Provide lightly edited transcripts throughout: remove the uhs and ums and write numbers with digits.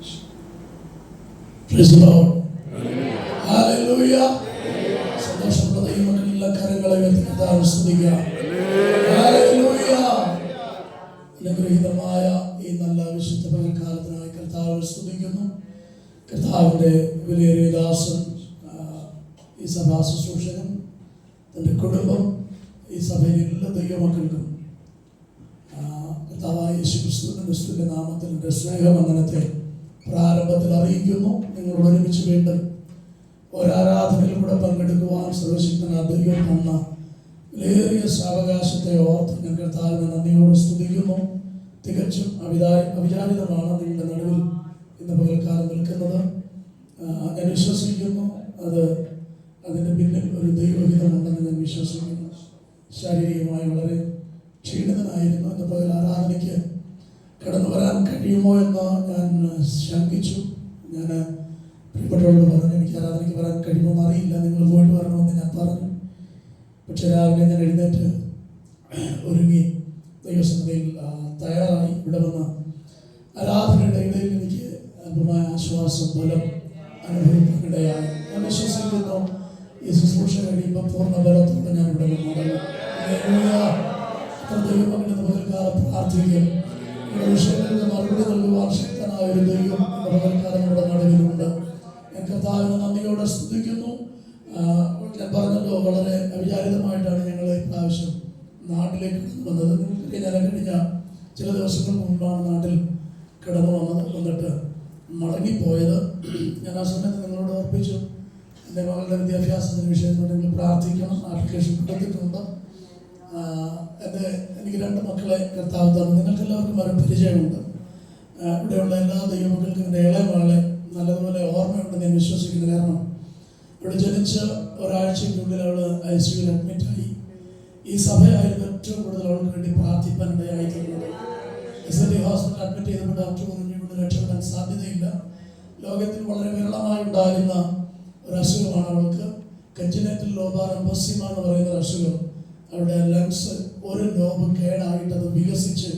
Praise the Lord. Hallelujah. സന്തോഷമുള്ള ദൈവമക്കളുടെ കരങ്ങളെ ഉയർത്തി കർത്താവിനെ സ്തുതിക്കുക. Hallelujah. അനുഗ്രഹീതമായ ഈ നല്ല വിശുദ്ധ പകൽക്കാലത്തിനായി കർത്താവിനെ സ്തുതിക്കുന്നു. കർത്താവിൻ്റെ വിലയേറിയ ദാസൻ, ഈ സഭാ ശുശ്രൂഷകൻ, തൻ്റെ കുടുംബം, ഈ സഭയിലെ എല്ലാ ദൈവമക്കൾക്കും കർത്താവായ യേശുക്രിസ്തുവിന്റെ നാമത്തിൽ എൻ്റെ സ്നേഹവന്ദനത്തെ പ്രാരംഭത്തിൽ അറിയിക്കുന്നു. നിങ്ങളോട് ഒരുമിച്ച് വീണ്ടും ഒരാരാധനയിൽ കൂടെ പങ്കെടുക്കുവാൻ സർവശക്തനായ ദൈവം തന്ന വിലയേറിയ സാവകാശത്തെ ഓർത്ത് ഞാൻ കർത്താവിനെ നന്ദിയോട് സ്തുതിക്കുന്നു. തികച്ചും അവിചാരിതമാണ് നിങ്ങളുടെ നടുവിൽ ഇന്ന് പകൽക്കാലം നിൽക്കുന്നത്. ഞാൻ വിശ്വസിക്കുന്നു അതിൻ്റെ പിന്നിൽ ഒരു ദൈവഹിതമുണ്ടെന്ന് ഞാൻ വിശ്വസിക്കുന്നു. ശാരീരികമായി വളരെ ക്ഷീണിതനായിരുന്നു. ഇന്ന് പകൽ ആരാധനയ്ക്ക് കടന്നു വരാൻ കഴിയുമോ എന്ന് ഞാൻ ശങ്കിച്ചു. ഞാൻ പ്രിയപ്പെട്ടവരോട് പറഞ്ഞു, എനിക്ക് ആരാധനയ്ക്ക് വരാൻ കഴിയുമോ അറിയില്ല, നിങ്ങൾ പോയിട്ട് വരണമെന്ന് ഞാൻ പറഞ്ഞു. പക്ഷെ രാവിലെ ഞാൻ എഴുന്നേറ്റ് ഒരുങ്ങി ദൈവസന്നിധിയിൽ തയ്യാറായി ഇവിടെ വന്ന ആരാധനയുടെ ഇടയിൽ എനിക്ക് അല്പമായ ആശ്വാസം, ബലം അനുഭവപ്പെടാനായി ഞാൻ വിശ്വസിക്കുന്നു. ഈ ശുശ്രൂഷ കഴിയുമ്പോൾ പൂർണ്ണ ബലത്തോടെ ഞാൻ ഇവിടെ വന്നു ദൈവമക്കളുടെ പകൽക്കാലം പ്രാർത്ഥിക്കും. വിഷയങ്ങൾക്ക് മറുപടി നൽകുവാൻ ശക്തനായ ഒരു ദൈവം പകൽക്കാലം നമ്മുടെ നടുവിലുണ്ട്. ഞാൻ കർത്താവിനെ നന്ദിയോടെ സ്തുതിക്കുന്നു. ഞാൻ പറഞ്ഞല്ലോ, വളരെ അവിചാരിതമായിട്ടാണ് ഞങ്ങൾ ഇപ്രാവശ്യം നാട്ടിലേക്ക് കടന്നു വന്നത്. ഞാൻ കഴിഞ്ഞ ചില ദിവസങ്ങൾക്ക് മുമ്പാണ് നാട്ടിൽ കടന്നു വന്നിട്ട് മടങ്ങിപ്പോയത്. ഞാൻ ആ സമയത്ത് നിങ്ങളോട് ഓർപ്പിച്ചു, എൻ്റെ മകളുടെ വിദ്യാഭ്യാസത്തിൻ്റെ വിഷയത്തിൽ നിങ്ങൾ പ്രാർത്ഥിക്കണം. ആപ്ലിക്കേഷൻ കൊടുത്തിട്ടുണ്ട്. എനിക്ക് 2 മക്കളെ കർത്താവ് തന്നു. നിങ്ങൾക്കെല്ലാവർക്കും വളരെ പരിചയമുണ്ട്. ഇവിടെയുള്ള എല്ലാ ദൈവമക്കൾക്കും എൻ്റെ ഇളയ മകളെ നല്ലതുപോലെ ഓർമ്മയുണ്ടെന്ന് ഞാൻ വിശ്വസിക്കുന്നു. കാരണം ഇവിടെ ജനിച്ച ഒരാഴ്ചയ്ക്കുള്ളിൽ അവൾ ICUവിൽ അഡ്മിറ്റായി. ഈ സഭയായിരുന്നു ഏറ്റവും കൂടുതൽ അവൾക്ക് വേണ്ടി പ്രാർത്ഥിപ്പാൻ ഇടയായിട്ടുള്ളത്. SLT ഹോസ്പിറ്റൽ അഡ്മിറ്റ് ചെയ്തപ്പോൾ ഡോക്ടർ പറഞ്ഞു, ഇവിടെ രക്ഷപ്പെടാൻ സാധ്യതയില്ല. ലോകത്തിൽ വളരെ വിരളമായി ഉണ്ടാകുന്ന ഒരു അസുഖമാണ് അവൾക്ക്. കഞ്ചനേറ്റൽ ലോബാർ എംബോസിമ എന്ന് പറയുന്ന ഒരു അസുഖം. അവിടെ ലങ്സ് ഒരു ലോബ് കേടായിട്ട് അത് വികസിച്ച്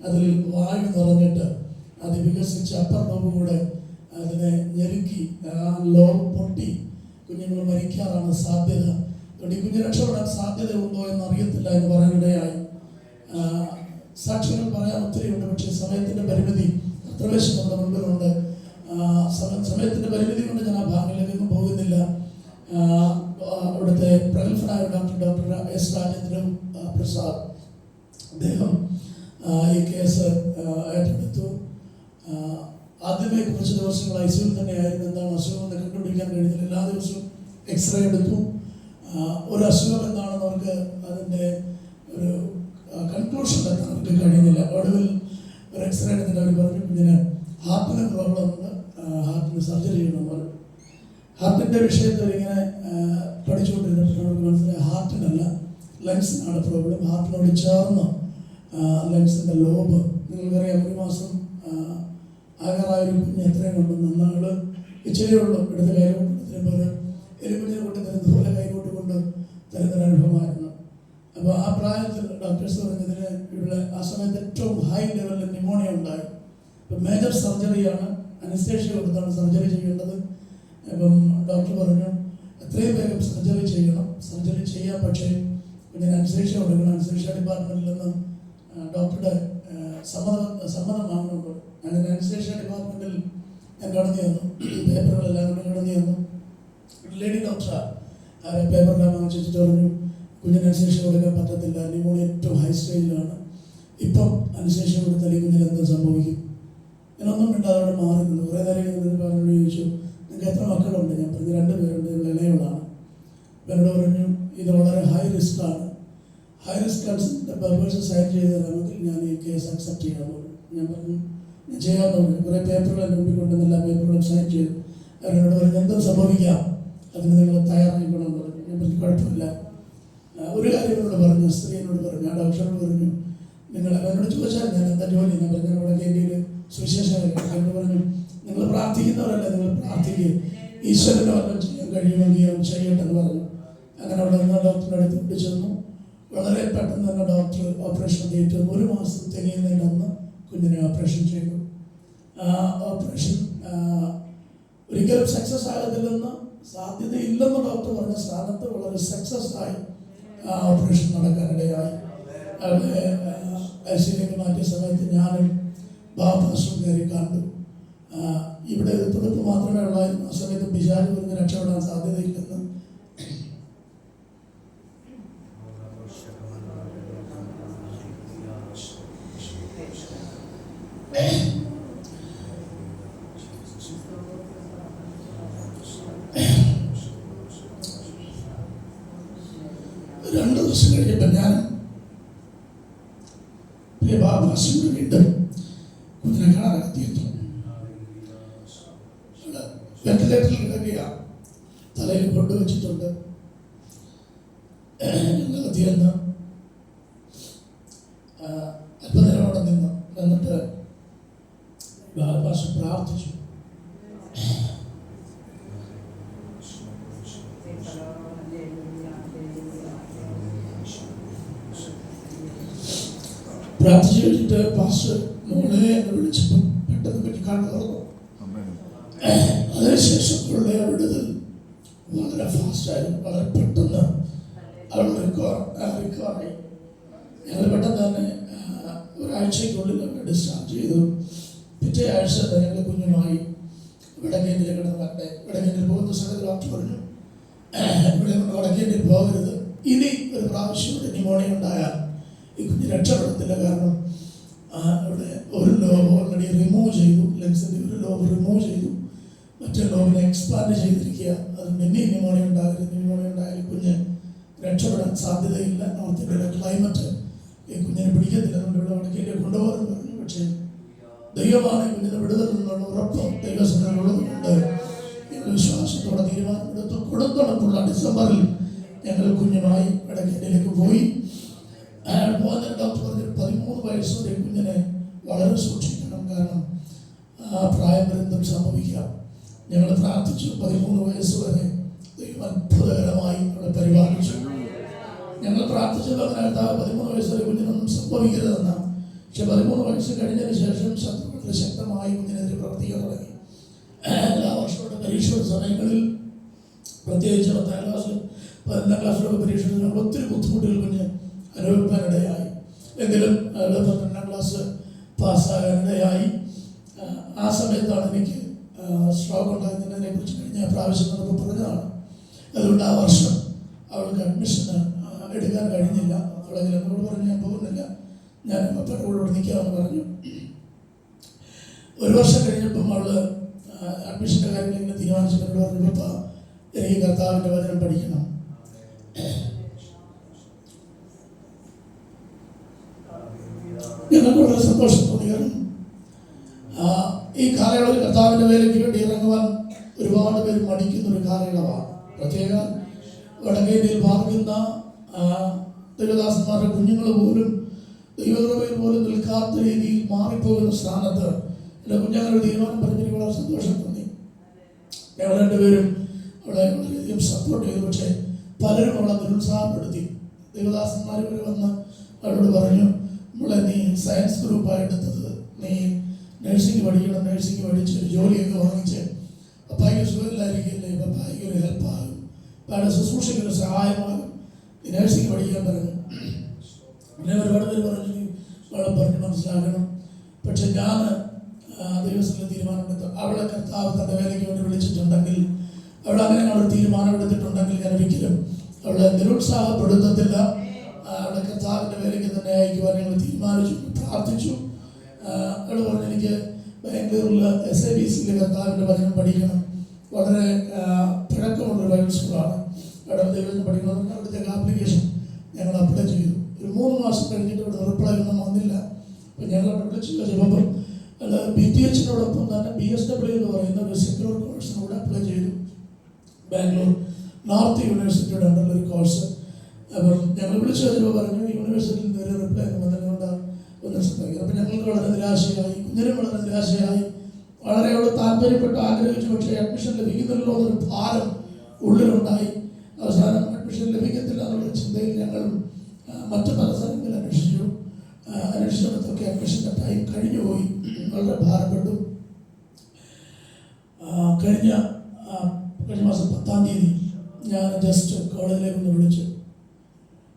അതിൽ വായു നിറഞ്ഞിട്ട് അത് വികസിച്ച് അപ്പർ ലോബ് കൂടെ അതിനെ ഞെരുക്കി ആ ലോബ് പൊട്ടി കുഞ്ഞുങ്ങൾ മരിക്കാറാണ് സാധ്യത. അതുകൊണ്ട് ഈ കുഞ്ഞ് രക്ഷപ്പെടാൻ സാധ്യത ഉണ്ടോ എന്ന് അറിയത്തില്ല എന്ന് പറയാനിടയായി. സാക്ഷികൾ പറയാൻ ഒത്തിരിയുണ്ട്. പക്ഷേ സമയത്തിൻ്റെ പരിമിതി അത്രവേശം നമ്മുടെ മുൻപിലുണ്ട്. സമയത്തിൻ്റെ പരിമിതി കൊണ്ട് ഞാൻ ആ ഭാഗങ്ങളിലേക്കൊന്നും പോകുന്നില്ല. അവിടുത്തെ പ്രഗത്ഭനായ ഡോക്ടർ S. രാജേന്ദ്രൻ പ്രസാദ്, അദ്ദേഹം ഈ കേസ് ഏറ്റെടുത്തു. ആദ്യമേ കുറച്ച് ദിവസങ്ങൾ ICUവിൽ തന്നെയായിരുന്നു. എന്താണ് അസുഖം എന്ന് കണ്ടുപിടിക്കാൻ കഴിഞ്ഞില്ല. എല്ലാ ദിവസവും എക്സ്റേ എടുത്തു. ഒരു അസുഖം എന്താണെന്ന് അവർക്ക് അതിൻ്റെ ഒരു കൺക്ലൂഷൻ എത്താൻ അവർക്ക് കഴിഞ്ഞില്ല. ഒടുവിൽ ഒരു എക്സ്റേ എടുത്തിട്ട് അവർ പറഞ്ഞു, കുഞ്ഞിന് ഹാർട്ടിന് പ്രോബ്ലം ഉണ്ട്, ഹാർട്ടിന് സർജറി ചെയ്യണം പറഞ്ഞു. ഹാർട്ടിൻ്റെ വിഷയത്തിൽ ഇങ്ങനെ പഠിച്ചുകൊണ്ടിരുന്നപ്പോൾ നമുക്ക് മനസ്സിലായി ഹാർട്ടിനല്ല, ലങ്സിനാണ് പ്രോബ്ലം. ഹാർട്ടിനോട് ചേർന്ന് ലങ്സിൻ്റെ ലോബ്, നിങ്ങൾക്കറിയാം, 1 മാസം ആകാറായ ഒരു കുഞ്ഞ് എത്രയും കൊണ്ടുവന്ന് നമ്മൾ ഇച്ചിരിയുള്ളൂ എടുത്ത് കൈകൊണ്ട് തരുമ്പോൾ എലിക്കുഞ്ഞിനെ കൊണ്ട് തരുന്ന പോലെ കൈകൊണ്ട് കൊണ്ട് തരുന്നൊരു അനുഭവമായിരുന്നു. അപ്പോൾ ആ പ്രായത്തിൽ ഡോക്ടേഴ്സ് പറഞ്ഞതിന് ഇവിടെ ആ സമയത്ത് ഏറ്റവും ഹൈ ലെവലിൽ ന്യൂമോണിയ ഉണ്ടായി. ഇപ്പം മേജർ സർജറിയാണ്, അനസ്തേഷ്യ കൊടുത്താണ് സർജറി ചെയ്യേണ്ടത്. അപ്പം ഡോക്ടർ പറഞ്ഞു, എത്രയും വേഗം സർജറി ചെയ്യണം, സർജറി ചെയ്യാം, പക്ഷേ ഞാൻ അനസ്തേഷ്യ കൊടുക്കണം. അനസ്തേഷ്യ ഡിപ്പാർട്ട്മെൻറ്റിൽ നിന്ന് ഡോക്ടറുടെ സമ്മതം വാങ്ങുന്നുണ്ട്. അങ്ങനെ അനസ്തേഷ്യ ഡിപ്പാർട്ട്മെൻറ്റിൽ ഞാൻ കടന്നു വന്നു. പേപ്പറുകളെല്ലാം കൊണ്ട് കടന്നു വന്നു. ലേഡി ഡോക്ടറാണ്. പേപ്പറെല്ലാം വാങ്ങിച്ചിട്ട് പറഞ്ഞു, കുഞ്ഞിന് അനസ്തേഷ്യ കൊടുക്കാൻ പറ്റത്തില്ല, ന്യൂമോണിയ ഏറ്റവും ഹൈ സ്റ്റേജിലാണ്. ഇപ്പം അനസ്തേഷ്യ കൊടുത്താൽ ഈ കുഞ്ഞിന് എന്താ സംഭവിക്കും? ഞാനൊന്നും മിണ്ടാതെ അവിടെ മാറുന്നുണ്ട്. കുറേ നേരം പറഞ്ഞു ചോദിച്ചു, നിങ്ങൾക്ക് എത്ര മക്കളുണ്ട്? ഞാൻ പറഞ്ഞു 2 പേരുണ്ട്, ഇവിടെ ഇളയവളാണ്. എന്നോട് പറഞ്ഞു, ഇത് വളരെ ഹൈ റിസ്ക്കാണ്, high risk consent papers sign ചെയ്ത് തരാമെങ്കിൽ ഞാൻ ഈ കേസ് അക്സെപ്റ്റ് ചെയ്യാമെന്ന്. ഞാൻ പറഞ്ഞു, ഞാൻ ചെയ്യാമെന്ന് പറഞ്ഞു. കുറേ പേപ്പറുകൾ എൻ്റെ മുമ്പിൽ കൊണ്ടുവന്ന് എല്ലാ പേപ്പറുകളും സൈൻ ചെയ്തു. അവരോട് പറഞ്ഞു, എന്തും സംഭവിക്കാം, അതിന് നിങ്ങൾ തയ്യാറായിക്കണമെന്ന് പറഞ്ഞു. ഞാൻ പറഞ്ഞു, കുഴപ്പമില്ല. ഒരു കാര്യം എന്നോട് പറഞ്ഞു, സ്ത്രീ എന്നോട് പറഞ്ഞു, ആ ഡോക്ടറോട് പറഞ്ഞു, നിങ്ങൾ എന്നോട് ചോദിച്ചാൽ ഞാൻ എന്താ ജോലി? ഞാൻ പറഞ്ഞു, ഇവിടെ ഇന്ത്യയിൽ സുവിശേഷകരല്ല. എന്നോട് പറഞ്ഞു, നിങ്ങൾ പ്രാർത്ഥിക്കുന്നവരല്ല, നിങ്ങൾ പ്രാർത്ഥിക്കുക, ഈശ്വരൻ്റെ വല്ലതും ചെയ്യാൻ കഴിയുമെങ്കിൽ ചെയ്യട്ടെ എന്ന് പറഞ്ഞു. അങ്ങനെ അവിടെ നിന്ന് ഡോക്ടറുടെ അടുത്ത് പിടിച്ചെന്നു. വളരെ പെട്ടെന്ന് തന്നെ ഡോക്ടർ ഓപ്പറേഷൻ തിയേറ്റർ 1 മാസം തികയുന്നതിന് അന്ന് കുഞ്ഞിനെ ഓപ്പറേഷൻ ചെയ്തു. ആ ഓപ്പറേഷൻ ഒരിക്കലും സക്സസ് ആകത്തില്ലെന്ന്, സാധ്യതയില്ലെന്ന് ഡോക്ടർ പറഞ്ഞ സ്ഥാനത്ത് വളരെ സക്സസ് ആയി ഓപ്പറേഷൻ നടക്കാനിടയായി. അവിടെ ഐസിയിലേക്ക് മാറ്റിയ സമയത്ത് ഞാനും ബാബാസും കയറി കണ്ടു. ഇവിടെ തുടുപ്പ് മാത്രമേ ഉള്ളായിരുന്നു. ആ സമയത്ത് പിശാച് പറഞ്ഞ് രക്ഷപ്പെടാൻ സാധ്യതയില്ലെന്ന്. രണ്ടു ദിവസം കഴിഞ്ഞപ്പോൾ ഞാൻ ബാബാസും വീണ്ടും കുഞ്ഞിനെ കാണാനെത്തിയെത്തും. വെന്റിലേറ്ററിൽ കിടക്കുക, തലയിൽ കൊണ്ടുവച്ചിട്ടുണ്ട്. ഞങ്ങളെത്തിയെന്ന് അല്പനേരം അവിടെ നിന്നിട്ട് ബാബാസ് പ്രാർത്ഥിച്ചു. പ്രാർത്ഥിച്ചു കഴിഞ്ഞിട്ട് പാസ്റ്റർ മോളെ എന്ന് വിളിച്ചപ്പോൾ പെട്ടെന്ന് പറ്റി കാണു തുറന്നു. അതിനുശേഷം അവളുടെ വിടുതൽ വളരെ ഫാസ്റ്റായിരുന്നു. വളരെ പെട്ടെന്ന് അവൾ റിക്കവറായി. ഞങ്ങൾ പെട്ടെന്ന് തന്നെ ഒരാഴ്ചയ്ക്കുള്ളിൽ അവരെ ഡിസ്ചാർജ് ചെയ്തു. പിറ്റേ ആഴ്ച ഞങ്ങളുടെ കുഞ്ഞുമായി വടക്കേണ്ടിൽ കിടന്ന് കണ്ടേ. വടക്കേണ്ടിൽ പോകുന്ന സമയത്ത് ഡോക്ടർ പറഞ്ഞു, ഇവിടെ വടക്കേണ്ടിൽ പോകരുത്, ഇനി ഒരു പ്രാവശ്യം ഇവിടെ ന്യൂമോണിയ ഉണ്ടായാൽ ഈ കുഞ്ഞ് രക്ഷപ്പെടത്തില്ല. കാരണം ഇവിടെ ഒരു ലോബ് ഓൾറെഡി റിമൂവ് ചെയ്തു, ലെൻസിൻ്റെ ഒരു ലോബ് റിമൂവ് ചെയ്തു, മറ്റേ ലോബിനെ എക്സ്പാൻഡ് ചെയ്തിരിക്കുക. അതുകൊണ്ട് ഇനി ന്യൂമോണിയ ഉണ്ടാകരുത്. ന്യൂമോണിയ ഉണ്ടായാലും കുഞ്ഞ് രക്ഷപ്പെടാൻ സാധ്യതയില്ല. നോർത്ത് ഇന്ത്യയിലെ ക്ലൈമറ്റ് ഈ കുഞ്ഞിനെ പിടിക്കത്തില്ല. അതുകൊണ്ട് ഇവിടെ വടക്കേണ്ടി കൊണ്ടുപോകാൻ പറഞ്ഞു. പക്ഷേ ദൈവമാണ് കുഞ്ഞിനെ വിടുതൽ നിന്നുള്ള ഉറപ്പ് ദൈവസന്നിധിയിലുള്ളതുകൊണ്ട് ഞങ്ങൾ വിശ്വാസത്തോടെ തീരുമാനമെടുത്തു. കൊടുത്തുണക്കുള്ള ഡിസംബറിൽ ഞങ്ങൾ കുഞ്ഞുമായി വടക്കേണ്ടിയിലേക്ക് പോയി. അയാൾ പോകുന്ന ഡോക്ടർ പറഞ്ഞു 13 വയസ്സ് വരെ കുഞ്ഞിനെ വളരെ സൂക്ഷിക്കണം, കാരണം പ്രായപര്യന്തം സംഭവിക്കാം. ഞങ്ങൾ പ്രാർത്ഥിച്ചു. 13 വയസ്സ് വരെ ദൈവം അത്ഭുതകരമായി അവിടെ പരിപാലിച്ചു. ഞങ്ങൾ പ്രാർത്ഥിച്ചത് അങ്ങനെ 13 വയസ്സ് വരെ കുഞ്ഞിനൊന്നും സംഭവിക്കരുതെന്നാണ്. പക്ഷെ 13 വയസ്സ് കഴിഞ്ഞതിന് ശേഷം ശത്രുക്കളുടെ ശക്തമായി കുഞ്ഞിനെതിരെ പ്രവർത്തിക്കാൻ തുടങ്ങി. എല്ലാ വർഷങ്ങളുടെ പരീക്ഷയുടെ സമയങ്ങളിൽ, പ്രത്യേകിച്ച് 10ാം ക്ലാസ് 11ാം ക്ലാസ്സിലൊക്കെ പരീക്ഷകൾ ഒത്തിരി ബുദ്ധിമുട്ടുകൾ കുഞ്ഞ് അനുഭവിക്കാനിടയായി. എങ്കിലും അയാൾ 12ാം ക്ലാസ് പാസ്സാകാനിടയായി. ആ സമയത്താണ് എനിക്ക് സ്ട്രോക്ക് ഉണ്ടാകുന്നതിനെ കുറിച്ച് കഴിഞ്ഞ പ്രാവശ്യം നമുക്ക് പറഞ്ഞതാണ്. അതുകൊണ്ട് ആ വർഷം അവൾക്ക് അഡ്മിഷന് എടുക്കാൻ കഴിഞ്ഞില്ല. അവളെങ്കിലും എന്നോട് പറഞ്ഞു, ഞാൻ പോകുന്നില്ല, ഞാൻ പപ്പയോട് നിൽക്കാമെന്ന് പറഞ്ഞു. ഒരു വർഷം കഴിഞ്ഞപ്പം അവള് അഡ്മിഷൻ്റെ കാര്യങ്ങൾ ഇങ്ങനെ തീരുമാനിച്ചവരോട് പറഞ്ഞപ്പോൾ എനിക്ക് കർത്താവിൻ്റെ വചനം പഠിക്കണം. ഞങ്ങൾക്ക് വളരെ സന്തോഷം തോന്നി. കാരണം ഈ കാലയളവിൽ കർത്താവിൻ്റെ വേലയ്ക്ക് വേണ്ടി ഇറങ്ങുവാൻ ഒരുപാട് പേര് മടിക്കുന്ന ഒരു കാലയളവാണ്. പ്രത്യേക വടക്കേന്ത്യയിൽ പാർക്കുന്ന ദൈവദാസന്മാരുടെ കുഞ്ഞുങ്ങൾ പോലും ദൈവകൃപയിൽ പോലും നിൽക്കാത്ത രീതിയിൽ മാറിപ്പോകുന്ന സ്ഥാനത്ത് എൻ്റെ കുഞ്ഞുങ്ങളുടെ തീരുമാനം പറഞ്ഞിട്ട് വളരെ സന്തോഷം തോന്നി. ഞങ്ങൾ രണ്ടുപേരും അവളെ വളരെയധികം സപ്പോർട്ട് ചെയ്തു. പക്ഷേ പലരും അവളെ നിരുത്സാഹപ്പെടുത്തി. ദൈവദാസന്മാർ വരെ വന്ന് അവളോട് പറഞ്ഞു, നമ്മളെ നീ സയൻസ് ഗ്രൂപ്പായി എടുത്തത്, നീ നഴ്സിംഗ് പഠിക്കണം, നഴ്സിംഗ് പഠിച്ച് ജോലിയൊക്കെ വാങ്ങിച്ച് പപ്പായ്ക്ക് സുഖമില്ലായിരിക്കില്ലേ, പപ്പായ്ക്ക് ഒരു ഹെൽപ്പാകും, പപ്പായുടെ ശുശ്രൂഷയ്ക്കൊരു സഹായമാകും, നീ നഴ്സിംഗ് പഠിക്കാൻ പറഞ്ഞു. പിന്നെ ഒരുപാട് പേര് പറഞ്ഞു അവളെ പറഞ്ഞ് മനസ്സിലാക്കണം. പക്ഷെ ഞാൻ ദൈവസ്ഥല തീരുമാനമെടുത്തു. അവളെ കർത്താവ് തൻ്റെ വേലയ്ക്ക് വേണ്ടി വിളിച്ചിട്ടുണ്ടെങ്കിൽ, അവൾ അങ്ങനെ അവൾ തീരുമാനമെടുത്തിട്ടുണ്ടെങ്കിൽ ഞാൻ ഒരിക്കലും അവളെ നിരുത്സാഹപ്പെടുത്തത്തില്ല. അവളെ കർത്താവിൻ്റെ വേലയ്ക്ക് തന്നെ അയക്കുവാൻ ഞങ്ങൾ തീരുമാനിച്ചു, പ്രാർത്ഥിച്ചു. അവൾ പറഞ്ഞു, എനിക്ക് ബാംഗ്ലൂരിൽ SIBCയിലെ കർത്താവിൻ്റെ വചനം പഠിക്കണം. വളരെ പഴക്കമുള്ളൊരു ബൈബിൾ സ്കൂളാണ്. അവിടെ ദൈവം പഠിക്കണമെന്ന് അവിടുത്തെ ആപ്ലിക്കേഷൻ ഞങ്ങൾ അപ്ലൈ ചെയ്തു. ഒരു 3 മാസം കഴിഞ്ഞിട്ട് ഇവിടെ റിപ്ലൈ ഒന്നും വന്നില്ല. അപ്പം ഞങ്ങൾ അവിടെ വിളിച്ചു ചോദിച്ചപ്പം BTHനോടൊപ്പം തന്നെ BSW എന്ന് പറയുന്ന ഒരു സെക്യുലർ കോഴ്സിനൂടെ അപ്ലൈ ചെയ്തു. ബാംഗ്ലൂർ നോർത്ത് യൂണിവേഴ്സിറ്റിയുടെ അണ്ടറിലൊരു കോഴ്സ്. അപ്പം ഞങ്ങൾ വിളിച്ചു ചോദിച്ചപ്പോൾ പറഞ്ഞു, യൂണിവേഴ്സിറ്റിയിൽ നിന്ന് ഒരു റിപ്ലൈ ഒന്നും വന്നതുകൊണ്ടാണ് ഒന്ന് ശ്രദ്ധിക്കുന്നത്. അപ്പം ഞങ്ങൾക്ക് വളരെ നിരാശയായി, കുഞ്ഞിനും വളരെ നിരാശയായി. വളരെ അവിടെ താല്പര്യപ്പെട്ട് ആഗ്രഹിച്ചു, പക്ഷേ അഡ്മിഷൻ ലഭിക്കുന്നില്ലല്ലോ എന്നൊരു ഭാരം ഉള്ളിലുണ്ടായി. അവസാനം അഡ്മിഷൻ ലഭിക്കത്തില്ല എന്നുള്ള ചിന്തയിൽ ഞങ്ങൾ മറ്റു പല സ്ഥലങ്ങളിൽ അന്വേഷിച്ചിടത്തൊക്കെ അഡ്മിഷൻ്റെ ടൈം കഴിഞ്ഞുപോയി. വളരെ ഭാരപ്പെട്ടു. കഴിഞ്ഞ മാസം 10-ാം തീയതി ഞാൻ ജസ്റ്റ് കോളേജിലേക്ക് ഒന്ന് വിളിച്ചു.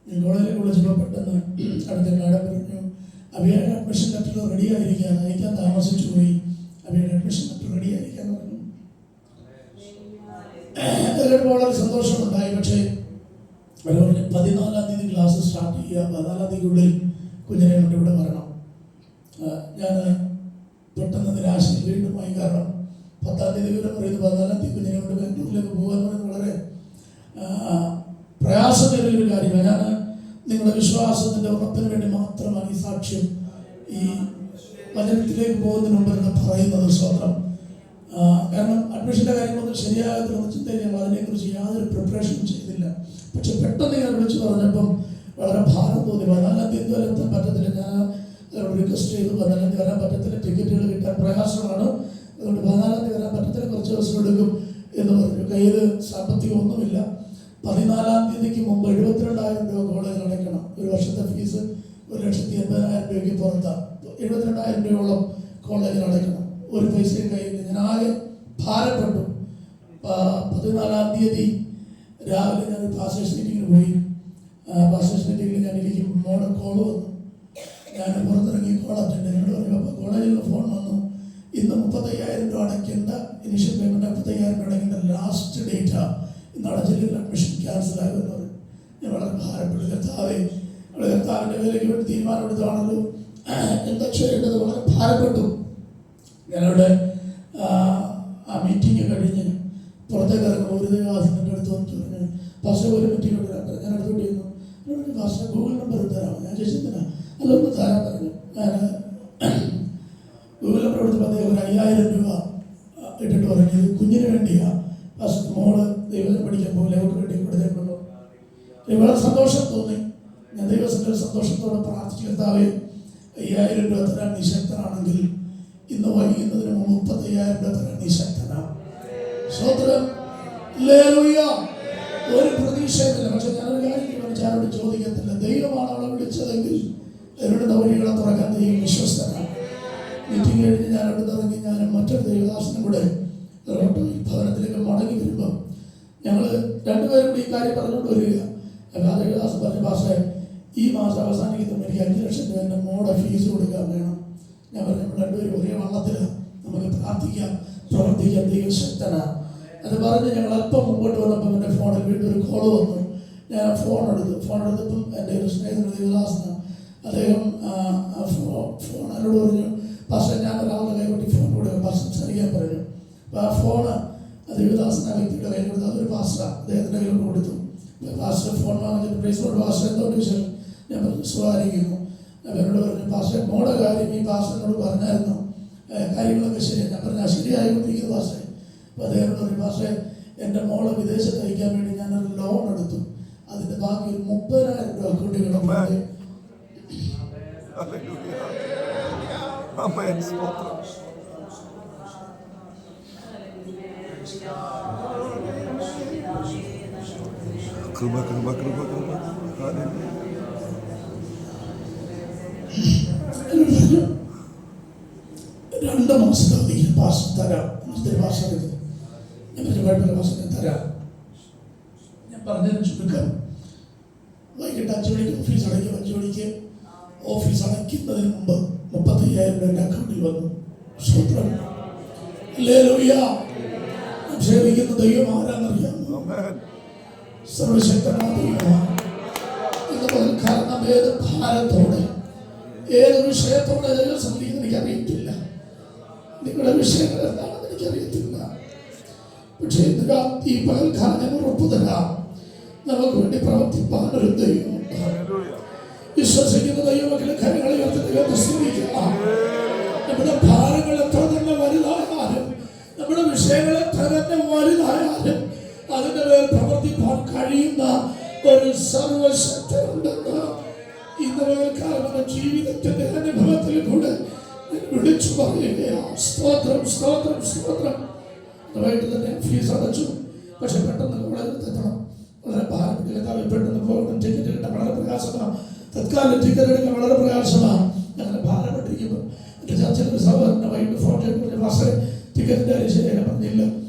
ഞാൻ കോളേജിലേക്ക് വിളിച്ചപ്പോൾ പെട്ടെന്ന് അടുത്ത മാഡം പറഞ്ഞു, അഭിയുടെ അഡ്മിഷൻ ലെറ്റർ റെഡി ആയിരിക്കാൻ അയക്കാൻ താമസിച്ചു പോയി, അഭിയുടെ അഡ്മിഷൻ ലെറ്റർ റെഡി ആയിരിക്കാൻ പറഞ്ഞു. എല്ലാവരും വളരെ സന്തോഷമുണ്ടായി. പക്ഷേ അവർ പറഞ്ഞു 14-ാം തീയതി ക്ലാസ് സ്റ്റാർട്ട് ചെയ്യുക, 14-ാം തീയതിക്കുള്ളിൽ കുഞ്ഞിനെ കൊണ്ട് ഇവിടെ വരണം. ഞാൻ പെട്ടെന്ന് നിരാശയിൽ വീണ്ടുമായി. കാരണം 10-ാം തീയതി വിവരം പറയുന്നത് 14-ാം തീയതി കുഞ്ഞിനെ കൊണ്ട് ബാംഗ്ലൂരിലേക്ക് പോകാൻ പറയുന്നത് വളരെ പ്രയാസമേറിയൊരു കാര്യമാണ്. ഞാൻ നിങ്ങളുടെ വിശ്വാസത്തിൻ്റെ ഉറപ്പിന് വേണ്ടി മാത്രമാണ് ഈ സാക്ഷ്യം ഈ വചനത്തിലേക്ക് പോകുന്നതിന് മുമ്പ് എന്ന് പറയുന്നത്. സ്വന്തം കാരണം അഡ്മിഷൻ്റെ കാര്യങ്ങളൊന്നും ശരിയാകത്തില്ലെന്ന് ചിന്തയിൽ ഞങ്ങൾ അതിനെക്കുറിച്ച് യാതൊരു പ്രിപ്പറേഷനും ചെയ്തില്ല. പക്ഷെ പെട്ടെന്ന് ഞാൻ വിളിച്ച് പറഞ്ഞപ്പം വളരെ ഭാരം തോന്നി. 14-ാം തീയതി വരെ എത്താൻ പറ്റത്തില്ല. ഞാൻ അവരോട് റിക്വസ്റ്റ് ചെയ്തു, 14-ാം തീയതി വരാൻ പറ്റത്തില്ല, ടിക്കറ്റുകൾ കിട്ടാൻ പ്രയാസമാണ്, അതുകൊണ്ട് 14-ാം തീയതി വരാൻ പറ്റത്തില്ല, കുറച്ച് ദിവസം എടുക്കും എന്ന് പറഞ്ഞു. കയ്യിൽ സാമ്പത്തികം ഒന്നുമില്ല. 14-ാം തീയതിക്ക് മുമ്പ് 72,000 രൂപ കോളേജിൽ അടയ്ക്കണം. ഒരു വർഷത്തെ ഫീസ് 1,80,000 രൂപയ്ക്ക് പുറത്താണ്. 72,000 രൂപയോളം കോളേജിൽ അടയ്ക്കണം. ഒരു പൈസയും കയ്യിൽ. ഞാൻ ആകെ ഭാരപ്പെട്ടു. 14-ാം തീയതി രാവിലെ ഞാൻ പാസ്റ്റേഴ്സ് മീറ്റിങ്ങിന് പോയി. പാസ്റ്റേഴ്സ് മീറ്റിങ്ങിൽ ഞാൻ ഇരിക്കും, മോളെ കോള് വന്നു. ഞാൻ പുറത്തിറങ്ങി കോൾ അറ്റൻഡ് എന്നോട് പറഞ്ഞു, അപ്പോൾ കോളേജിൽ നിന്ന് ഫോൺ വന്നു, ഇന്ന് 35,000 രൂപ അടയ്ക്കേണ്ട, ഇനിഷ്യൽ പേയ്മെൻറ്റ് 35,000 രൂപ അടയ്ക്കേണ്ട ലാസ്റ്റ് ഡേറ്റാണ്, ഇന്ന് അടച്ചില്ലെങ്കിൽ അഡ്മിഷൻ ക്യാൻസൽ ആകുമെന്ന് പറഞ്ഞു. ഞാൻ വളരെ ഭാരപ്പെട്ടു. കർത്താവേ, അവിടെ കർത്താവിൻ്റെ വേലയ്ക്ക് വേണ്ടി തീരുമാനമെടുത്താണല്ലോ, എന്താ ചെയ്യേണ്ടത്, വളരെ ഭാരപ്പെട്ടു. ഞാനവിടെ ആ മീറ്റിംഗ് കഴിഞ്ഞ് പുറത്തേക്ക് ഇറങ്ങുമ്പോൾ ഒരു ദേവാസിൻ്റെ അടുത്ത് വന്നിട്ട് പറഞ്ഞു, പാസ്റ്റർ ഒരു മീറ്റിംഗ് ഉണ്ട്. ഞാൻ അടുത്തോട്ട് ചെയ്യുന്നു. പാസ്റ്റർ ഗൂഗിൾ നമ്പർ തരാമോ? ഞാൻ ചോദിച്ചതിനാ അല്ലൊന്ന് തരാൻ പറഞ്ഞു. ഞാൻ ഗൂഗിൾ നമ്പർ കൊടുത്തപ്പോൾ അദ്ദേഹം ഒരു 5,000 രൂപ ഇട്ടിട്ട് പറഞ്ഞു, കുഞ്ഞിന് വേണ്ടിയാണ്, പാസ്റ്റർ മോള് ദൈവം പഠിക്കാൻ പോലെ അവർക്ക് വേണ്ടി കൊടുത്തേക്കുള്ളൂ. എനിക്ക് വളരെ സന്തോഷം തോന്നി. ഞാൻ ദൈവത്തിൻ്റെ സന്തോഷത്തോടെ പ്രാർത്ഥിച്ചു, കർത്താവേ 5,000 രൂപ തരാൻ നീ ശക്തനാണെങ്കിൽ ഇന്ന് വൈകുന്നതിന് മുമ്പ് 35,000 രൂപ തരാൻ നീ ശക്തനാണ്. സ്തോത്രം. ഹല്ലേലൂയ. ഒരു പ്രതീക്ഷയുമില്ല. പക്ഷെ ഞാനൊരു കാര്യം ആരോട് ചോദിക്കത്തില്ല. ദൈവമാണ് അവളെ വിളിച്ചതെങ്കിൽ അവരുടെ വഴികളെ തുറക്കാൻ ദൈവം വിശ്വസ്തനാണ്. മീറ്റിംഗ് കഴിഞ്ഞ് ഞാൻ അവിടെ ഇറങ്ങി ഞാനും മറ്റൊരു ദൈവദാസനും കൂടെ ഭവനത്തിലേക്ക് മടങ്ങി വരുമ്പം ഞങ്ങൾ രണ്ടുപേരും കൂടി ഈ കാര്യം പറഞ്ഞുകൊണ്ട് വരിക. ആ ദൈവദാസൻ പറഞ്ഞു, പാസ്റ്ററെ ഈ മാസം അവസാനിക്കുമ്പോൾ എനിക്ക് 5 ലക്ഷം രൂപ എൻ്റെ മോടെ ഫീസ് കൊടുക്കാൻ വേണം. ഞാൻ പറഞ്ഞു, നമ്മൾ രണ്ടുപേരും ഒരേ വള്ളത്തിലാണ്, നമുക്ക് പ്രാർത്ഥിക്കാം, പ്രവർത്തിക്കാം, ദൈവശക്തനാണ്. അത് പറഞ്ഞ് ഞങ്ങൾ അല്പം മുമ്പോട്ട് വന്നപ്പോൾ എൻ്റെ ഫോണിൽ വീണ്ടും ഒരു കോള് വന്നു. ഞാൻ ഫോൺ എടുത്തപ്പം എൻ്റെ ഒരു സ്നേഹിതൻ ദേവദാസനാണ്. അദ്ദേഹം ഫോൺ എന്നോട് പറഞ്ഞു, പാസ്റ്റർ ഞാൻ ഒരാളുടെ കൈ കൊട്ടി ഫോൺ കൊടുക്കുക, പാസ്റ്റർ സംസാരിക്കാൻ പറഞ്ഞു. അപ്പോൾ ആ ഫോണ് ദേവദാസൻ ആ വ്യക്തിയുടെ കൈ കൊടുത്തു. അതൊരു പാസ്റ്ററാണ്, അദ്ദേഹത്തിൻ്റെ കയ്യിൽ കൊടുത്തു. പാസ്റ്റർ ഫോൺ വാങ്ങിച്ചിട്ട് പ്രൈസോട് പാസ്റ്റർ എന്തുകൊണ്ട് വിഷയം? ഞാൻ പറഞ്ഞു, സുഖമായിരിക്കുന്നു. എന്നോട് പറഞ്ഞു, പാസ്റ്റർ മോടെ കാര്യം ഈ പാസ്റ്ററിനോട് പറഞ്ഞായിരുന്നു, കാര്യങ്ങളൊക്കെ ശരിയാണ്. ഞാൻ പറഞ്ഞാൽ ശരിയായിക്കൊണ്ടിരിക്കുന്നു പാസ്റ്ററെ. അപ്പോൾ അദ്ദേഹം പറഞ്ഞു, പാസ്റ്ററെ എൻ്റെ മോളെ വിദേശത്ത് അയക്കാൻ വേണ്ടി ഞാനൊരു ലോൺ എടുത്തു, അതിൻ്റെ ബാക്കി ഒരു 30,000 രൂപ അക്കൗണ്ടിൽ കിടക്കുന്നത്. രണ്ട് മാസത്തേക്ക് പാസ് തരാം, ഭാഷ ഞാൻ കുഴപ്പമില്ല ഭാഷ തരാം. ഞാൻ പറഞ്ഞതിന് ചുരുക്കം വൈകിട്ട് 5 മണിക്ക് ഓഫീസ് അടയ്ക്കും. 5 മണിക്ക് ഓഫീസ് അടയ്ക്കുന്നതിന് മുമ്പ് 35,000 രൂപ എൻ്റെ അക്കൗണ്ടിൽ വന്നു. സ്തോത്രം. ഹല്ലേലൂയ. സേവിക്കുന്ന ദൈവം ആരാന്നറിയാമോ? സർവശക്തനായ ദൈവമാണ്. കാരണം ഏത് ഭാരത്തോടെ ഏത് വിഷയത്തോടെ ദൈവം സംബന്ധിക്കുന്ന എനിക്കറിയത്തില്ല. നിങ്ങളുടെ വിഷയങ്ങൾ എന്താണെന്ന് എനിക്കറിയത്തില്ല. പക്ഷേ ഈ പകൽക്കാലം ഞാൻ ഉറപ്പു തരാം, നമുക്ക് വേണ്ടി പ്രവർത്തിപ്പാൻ ഒരു ദൈവമുണ്ട്. വിശ്വസിക്കുന്ന ദൈവമക്കളെ കരങ്ങളെ ഉയർത്തി ദൈവത്തെ സ്തുതിക്കുക. നമ്മുടെ ഭാരങ്ങൾ എത്ര തന്നെ വലുതായാലും, നമ്മുടെ വിഷയങ്ങൾ എത്ര തന്നെ വലുതായാലും അതിൻ്റെ മേൽ പ്രവർത്തിപ്പാൻ കഴിയുന്ന ഒരു സർവശക്തനുണ്ടെന്ന് ഇന്ന് പകൽക്കാലം ജീവിതത്തിന്റെ അനുഭവത്തിൽ കൂടെ വിളിച്ചു പറയുകയാണ്. സ്തോത്രം, സ്തോത്രം, സ്തോത്രം. വൈകിട്ട് തന്നെ ഫീസ് അടച്ചു. പക്ഷെ പെട്ടെന്ന് കോളേജിൽ എത്തണം, വളരെ ഭാരപ്പെട്ടില്ല. പെട്ടെന്ന് പോകണം, ടിക്കറ്റ് കിട്ടാൻ വളരെ പ്രയാസമാണ്. തത്കാലം ടിക്കറ്റ് എടുക്കാൻ വളരെ പ്രയാസമാണ്. അങ്ങനെ ഭാരപ്പെട്ടിരിക്കുമ്പോൾ എൻ്റെ ചർച്ചയിൽ ഒരു സഹോദരനെ വൈകിട്ട് ഫോൺ ചെയ്ത് പറഞ്ഞു, പാസ്റ്ററെ ടിക്കറ്റിൻ്റെ കാര്യം ശരിയാക്കാൻ പറഞ്ഞില്ല,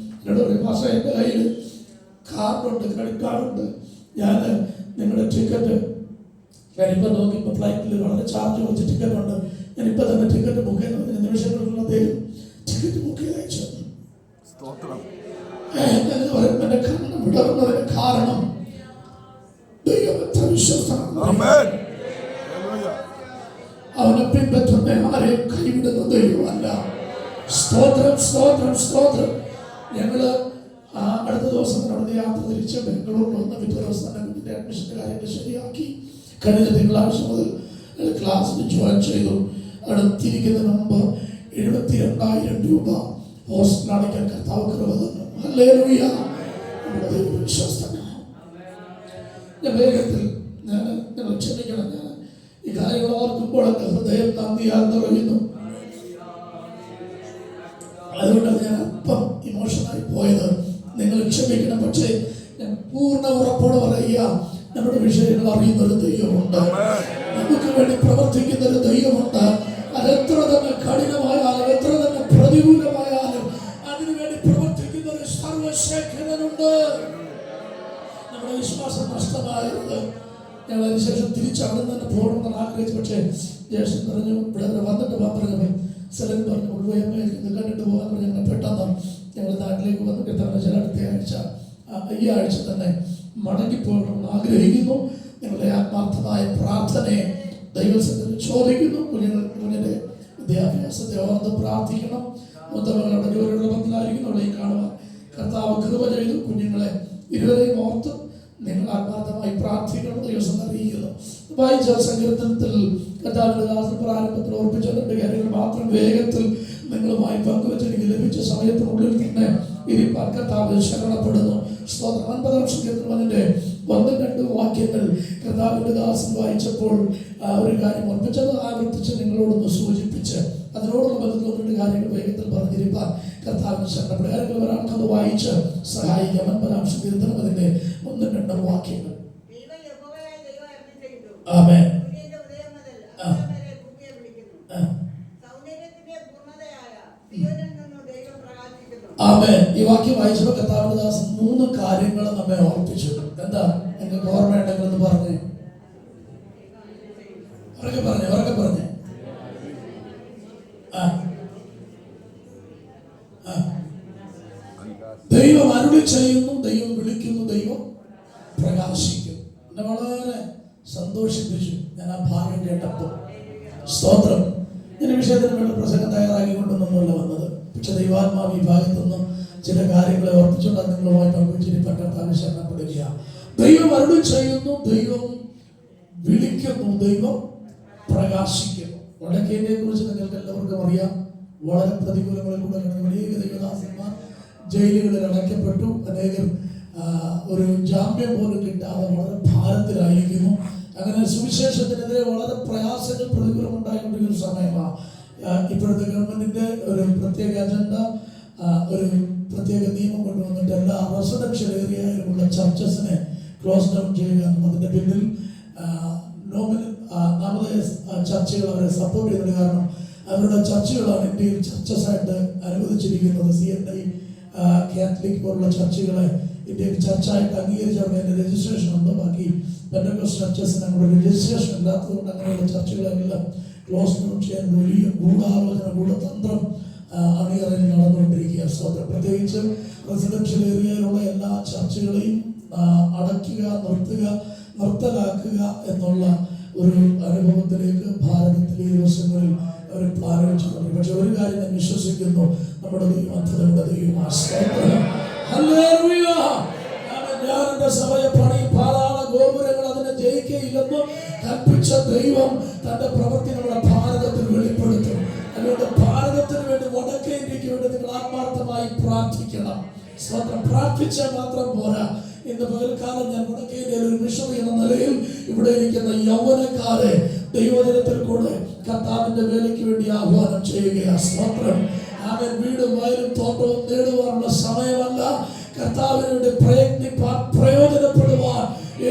എന്നോട് പറയും, മാസം എൻ്റെ കയ്യിൽ കാർഡുണ്ട്, ക്രെഡിറ്റ് കാർഡുണ്ട്, ഞാൻ നിങ്ങളുടെ ടിക്കറ്റ് ഞാനിപ്പോൾ നോക്കിയപ്പോൾ ഫ്ലൈറ്റിൽ വളരെ ചാർജ് കുറച്ച് ടിക്കറ്റ് ഉണ്ട്, ഞാനിപ്പോൾ തന്നെ ടിക്കറ്റ് ബുക്ക് ചെയ്യുന്ന നിമിഷങ്ങൾക്കുള്ള അദ്ദേഹം ടിക്കറ്റ് ബുക്ക് ചെയ്ത് അയച്ചു. എൻ്റെ കണ്ണ് വിടർന്നതിന് കാരണം ദൈവത്തെ വിശ്വസ്തനാണ്. അവനെ പിൻപറ്റുന്ന ആരെയും കൈവിടുന്ന ദൈവമല്ല. സ്തോത്രം, സ്തോത്രം, സ്തോത്രം. ഞങ്ങള് അടുത്ത ദിവസം നടന്ന യാത്ര തിരിച്ച് ബാംഗ്ലൂരിൽ വന്ന പിറ്റേ ദിവസം തന്നെ കുഞ്ഞിൻ്റെ അഡ്മിഷൻ്റെ കാര്യങ്ങൾ ശരിയാക്കി കഴിഞ്ഞ തിങ്കളാഴ്ച മുതൽ ക്ലാസ്സിന് ജോയിൻ ചെയ്തു. അവിടെ തിരിക്കുന്നതിന് മുമ്പ് 72,000 രൂപ ഹോസ്റ്റൽ അടയ്ക്കാൻ കർത്താവ് കൃപ തന്നു. ഹല്ലേലൂയ. നമ്മുടെ ദൈവം വിശ്വസ്തനാണ്. ഞാൻ വേഗത്തിൽ നിങ്ങൾ ക്ഷമിക്കണം, ഞാൻ ഈ കാര്യങ്ങൾ ഓർക്കുമ്പോൾ എൻ്റെ ഹൃദയം നന്ദിയാൽ നിറയുന്നു. അതുകൊണ്ടാണ് ഞാൻ അല്പം ഇമോഷനായി പോയത്, നിങ്ങൾ ക്ഷമിക്കണം. പക്ഷേ ഞാൻ പൂർണ്ണ ഉറപ്പോടെ പറയുക, നമ്മുടെ വിഷയങ്ങൾ അറിയുന്നൊരു ദൈവമുണ്ട്, നമുക്ക് വേണ്ടി പ്രവർത്തിക്കുന്നൊരു ദൈവമുണ്ട്. അതെത്ര തന്നെ കഠിനമായാലും എത്ര തന്നെ പ്രതികൂലമായാലും അതിനുവേണ്ടി പ്രവർത്തിക്കുന്ന ഒരു സർവശക്തനുണ്ട്. നമ്മുടെ വിശ്വാസം നഷ്ടമായത് ഞങ്ങൾ അതിനുശേഷം തിരിച്ചവിടെ തന്നെ പോകണമെന്ന് ആഗ്രഹിച്ചു. പക്ഷേ ജ്യേഷ്ഠൻ പറഞ്ഞു, ഇവിടെ വന്നിട്ട് പറഞ്ഞപ്പോൾ സ്ഥലം പറഞ്ഞു ഉൾവയമ്മ കണ്ടിട്ട് പോകാൻ പറഞ്ഞ് ഞങ്ങൾ പെട്ടെന്ന് ഞങ്ങൾ നാട്ടിലേക്ക് വന്ന് കിട്ടാൻ ചില ഈ ആഴ്ച തന്നെ മടങ്ങിപ്പോകണമെന്ന് ആഗ്രഹിക്കുന്നു. നിങ്ങളുടെ ആത്മാർത്ഥമായ പ്രാർത്ഥനയെ ദൈവത്തിൽ ചോദിക്കുന്നു. കുഞ്ഞിൻ്റെ വിദ്യാഭ്യാസത്തെ ഓർത്ത് പ്രാർത്ഥിക്കണം. മുത്തമകളുടെ ജോലിയുള്ള ബന്ധമായിരിക്കും അവളെയും കാണുവാൻ കർത്താവ് കൃപ ചെയ്തു. കുഞ്ഞുങ്ങളെ ഇരുവരെയും ഓർത്ത് നിങ്ങൾ ആത്മാർത്ഥമായി പ്രാർത്ഥിക്കണം. ദിവസം അറിയിക്കുന്നു. വായിച്ച സങ്കീർത്തനത്തിൽ കർത്താവിന്റെ ദാസൻ പ്രാരംഭത്തിൽ ഓർപ്പിച്ച 2 കാര്യങ്ങൾ മാത്രം വേഗത്തിൽ നിങ്ങളുമായി പങ്കുവെച്ച് എനിക്ക് ലഭിച്ച സമയത്തിനുള്ളിൽ തന്നെ ഇരിപ്പാൻ കർത്താവ് ശരണപ്പെടുന്നു. സ്തോത്രം. 50-ാം സങ്കീർത്തനത്തിന്റെ 1-2 വാക്യങ്ങൾ കർത്താവിന്റെ ദാസൻ വായിച്ചപ്പോൾ ഒരു കാര്യം ഓർപ്പിച്ചത് ആവർത്തിച്ച് നിങ്ങളോടൊന്ന് സൂചിപ്പിച്ച് അതിനോടുള്ള ബന്ധത്തിൽ 1-2 കാര്യങ്ങൾ വേഗത്തിൽ പറഞ്ഞിരിപ്പാൻ കർത്താവിന് ശരണപ്പെടുക. കാര്യങ്ങൾ ഒരാൾക്കത് വായിച്ച് സഹായിക്കാം. 50-ാം സങ്കീർത്തനം അതിന്റെ 1-2 വാക്യങ്ങൾ. ആമേൻ. ആമേൻ. ഈ വാക്യം വായിച്ചപ്പോൾ കർത്താവിന്റെ ദാസൻ 3 കാര്യങ്ങൾ നമ്മെ ഓർപ്പിച്ചു. എന്താ നിങ്ങൾക്ക് ഓർമ്മയുണ്ടെങ്കിൽ ഒന്ന് പറഞ്ഞേ, ഉറക്കെ പറഞ്ഞേ. ദൈവം അരുളി ചെയ്യുന്നു, ദൈവം വിളിക്കുന്നു, ദൈവം പ്രകാശിക്കും. എന്നെ വളരെ സന്തോഷിപ്പിച്ചു ഞാൻ ആ ഭാഗം കേട്ടപ്പോൾ. സ്തോത്രം. ഞാൻ വിഷയത്തിന് വേണ്ടി പ്രസംഗം തയ്യാറാക്കിക്കൊണ്ടൊന്നുമല്ല വന്നത്. പക്ഷെ ദൈവാത്മാവ് ഈ ഭാഗത്തുനിന്നും ചില കാര്യങ്ങളെ ഓർപ്പിച്ചുകൊണ്ട് നിങ്ങളുമായി പങ്കുവച്ചിരിക്കാൻ കർത്താവ് ശരണപ്പെടുക. ദൈവം അരുളി ചെയ്യുന്നു, ദൈവം വിളിക്കുന്നു, ദൈവം പ്രകാശിക്കുന്നു. വടക്കേന്ത്യയെ കുറിച്ച് നിങ്ങൾക്ക് എല്ലാവർക്കും അറിയാം. വളരെ പ്രതികൂലങ്ങളിലൂടെ അനേക ദൈവദാസന്മാർ ജയിലുകളിൽ അടയ്ക്കപ്പെട്ടു. അനേകം ഒരു ജാമ്യം പോലും കിട്ടാതെ വളരെ ഭാരത്തിലായിരിക്കുന്നു. അങ്ങനെ സുവിശേഷത്തിനെതിരെ വളരെ പ്രയാസങ്ങൾ പ്രതികൂലം ഉണ്ടായിക്കൊണ്ടിരിക്കുന്ന സമയമാണ്. ഇപ്പോഴത്തെ ഗവൺമെന്റിന്റെ ഒരു പ്രത്യേക അജണ്ട, ഒരു പ്രത്യേക നിയമം കൊണ്ടുവന്നിട്ട് എല്ലാ റെസിഡൻഷ്യൽ ഏരിയയിലുമുള്ള ചർച്ചസിനെ ക്ലോസ് ഡൗൺ ചെയ്യുക. അതിന്റെ പിന്നിൽ നാമധേയ ചർച്ചകൾ അവരെ സപ്പോർട്ട് ചെയ്യുന്നത്. കാരണം അവരുടെ ചർച്ചകളാണ് ഇന്ത്യയിൽ ചർച്ചസായിട്ട് അനുവദിച്ചിരിക്കുന്നത്. CNI കാത്തലിക് പോലുള്ള ചർച്ചകളെ ഇന്ത്യയിൽ ചർച്ചായിട്ട് അംഗീകരിച്ചവരുടെ അതിൻ്റെ രജിസ്ട്രേഷൻ ഉണ്ട്. ബാക്കി പെന്തക്കോസ്റ്റ് ചർച്ചസിന് അങ്ങനെ രജിസ്ട്രേഷൻ ഇല്ലാത്തതുകൊണ്ട് അങ്ങനെയുള്ള ചർച്ചകളെല്ലാം ക്ലോസ് ഡൗൺ ചെയ്യാൻ വലിയ ഗൂഢാലോചന, ഗൂഢതന്ത്രം അണിയറയിൽ നടന്നുകൊണ്ടിരിക്കുക. സ്തോത്രം. പ്രത്യേകിച്ച് റെസിഡൻഷ്യൽ ഏരിയയിലുള്ള എല്ലാ ചർച്ചകളെയും അടയ്ക്കുക, നിർത്തലാക്കുക എന്നുള്ള ഒരു അനുഭവത്തിലേക്ക് ഭാരതത്തിലെ ഈ ദിവസങ്ങളിൽ അവർ പ്ലാൻ വെച്ചിട്ടുണ്ട്. പക്ഷെ ഒരു കാര്യം ഞാൻ വിശ്വസിക്കുന്നു, നമ്മുടെ ദൈവം അത്ഭുതങ്ങളുടെ ദൈവമാണ്. ഹല്ലേലൂയ. ഞാൻ എൻ്റെ സഭയെ പണിയും, പാതാള ഗോപുരങ്ങൾ അതിനെ ജയിക്കയില്ലെന്ന് കൽപ്പിച്ച ദൈവം തന്റെ പ്രവൃത്തി നമ്മുടെ ഭാരതത്തിൽ വെളിപ്പെടുത്തും. അതുകൊണ്ട് ഭാരതത്തിന് വേണ്ടി, വടക്കേ ഇന്ത്യക്ക് വേണ്ടി നിങ്ങൾ ആത്മാർത്ഥമായി പ്രാർത്ഥിക്കണം. സ്വന്തം പ്രാർത്ഥിച്ചാൽ മാത്രം പോരാ. ഇന്ന് പകൽക്കാലം ഞാൻ വടക്കേ ഇന്ത്യയിൽ ഒരു മിഷണറി എന്ന നിലയിൽ ഇവിടെ ഇരിക്കുന്ന യൗവനക്കാരെ ദൈവജനത്തിൽ കൂടെ കർത്താവിന്റെ വേലയ്ക്ക് വേണ്ടി ആഹ്വാനം ചെയ്യുകയാണ്. സ്തോത്രം. അവൻ വീടും വയലും തോട്ടവും നേടുവാനുള്ള സമയമല്ല, കർത്താവിന് വേണ്ടി പ്രയത്നിപ്പാൻ, പ്രയോജനപ്പെടുവാൻ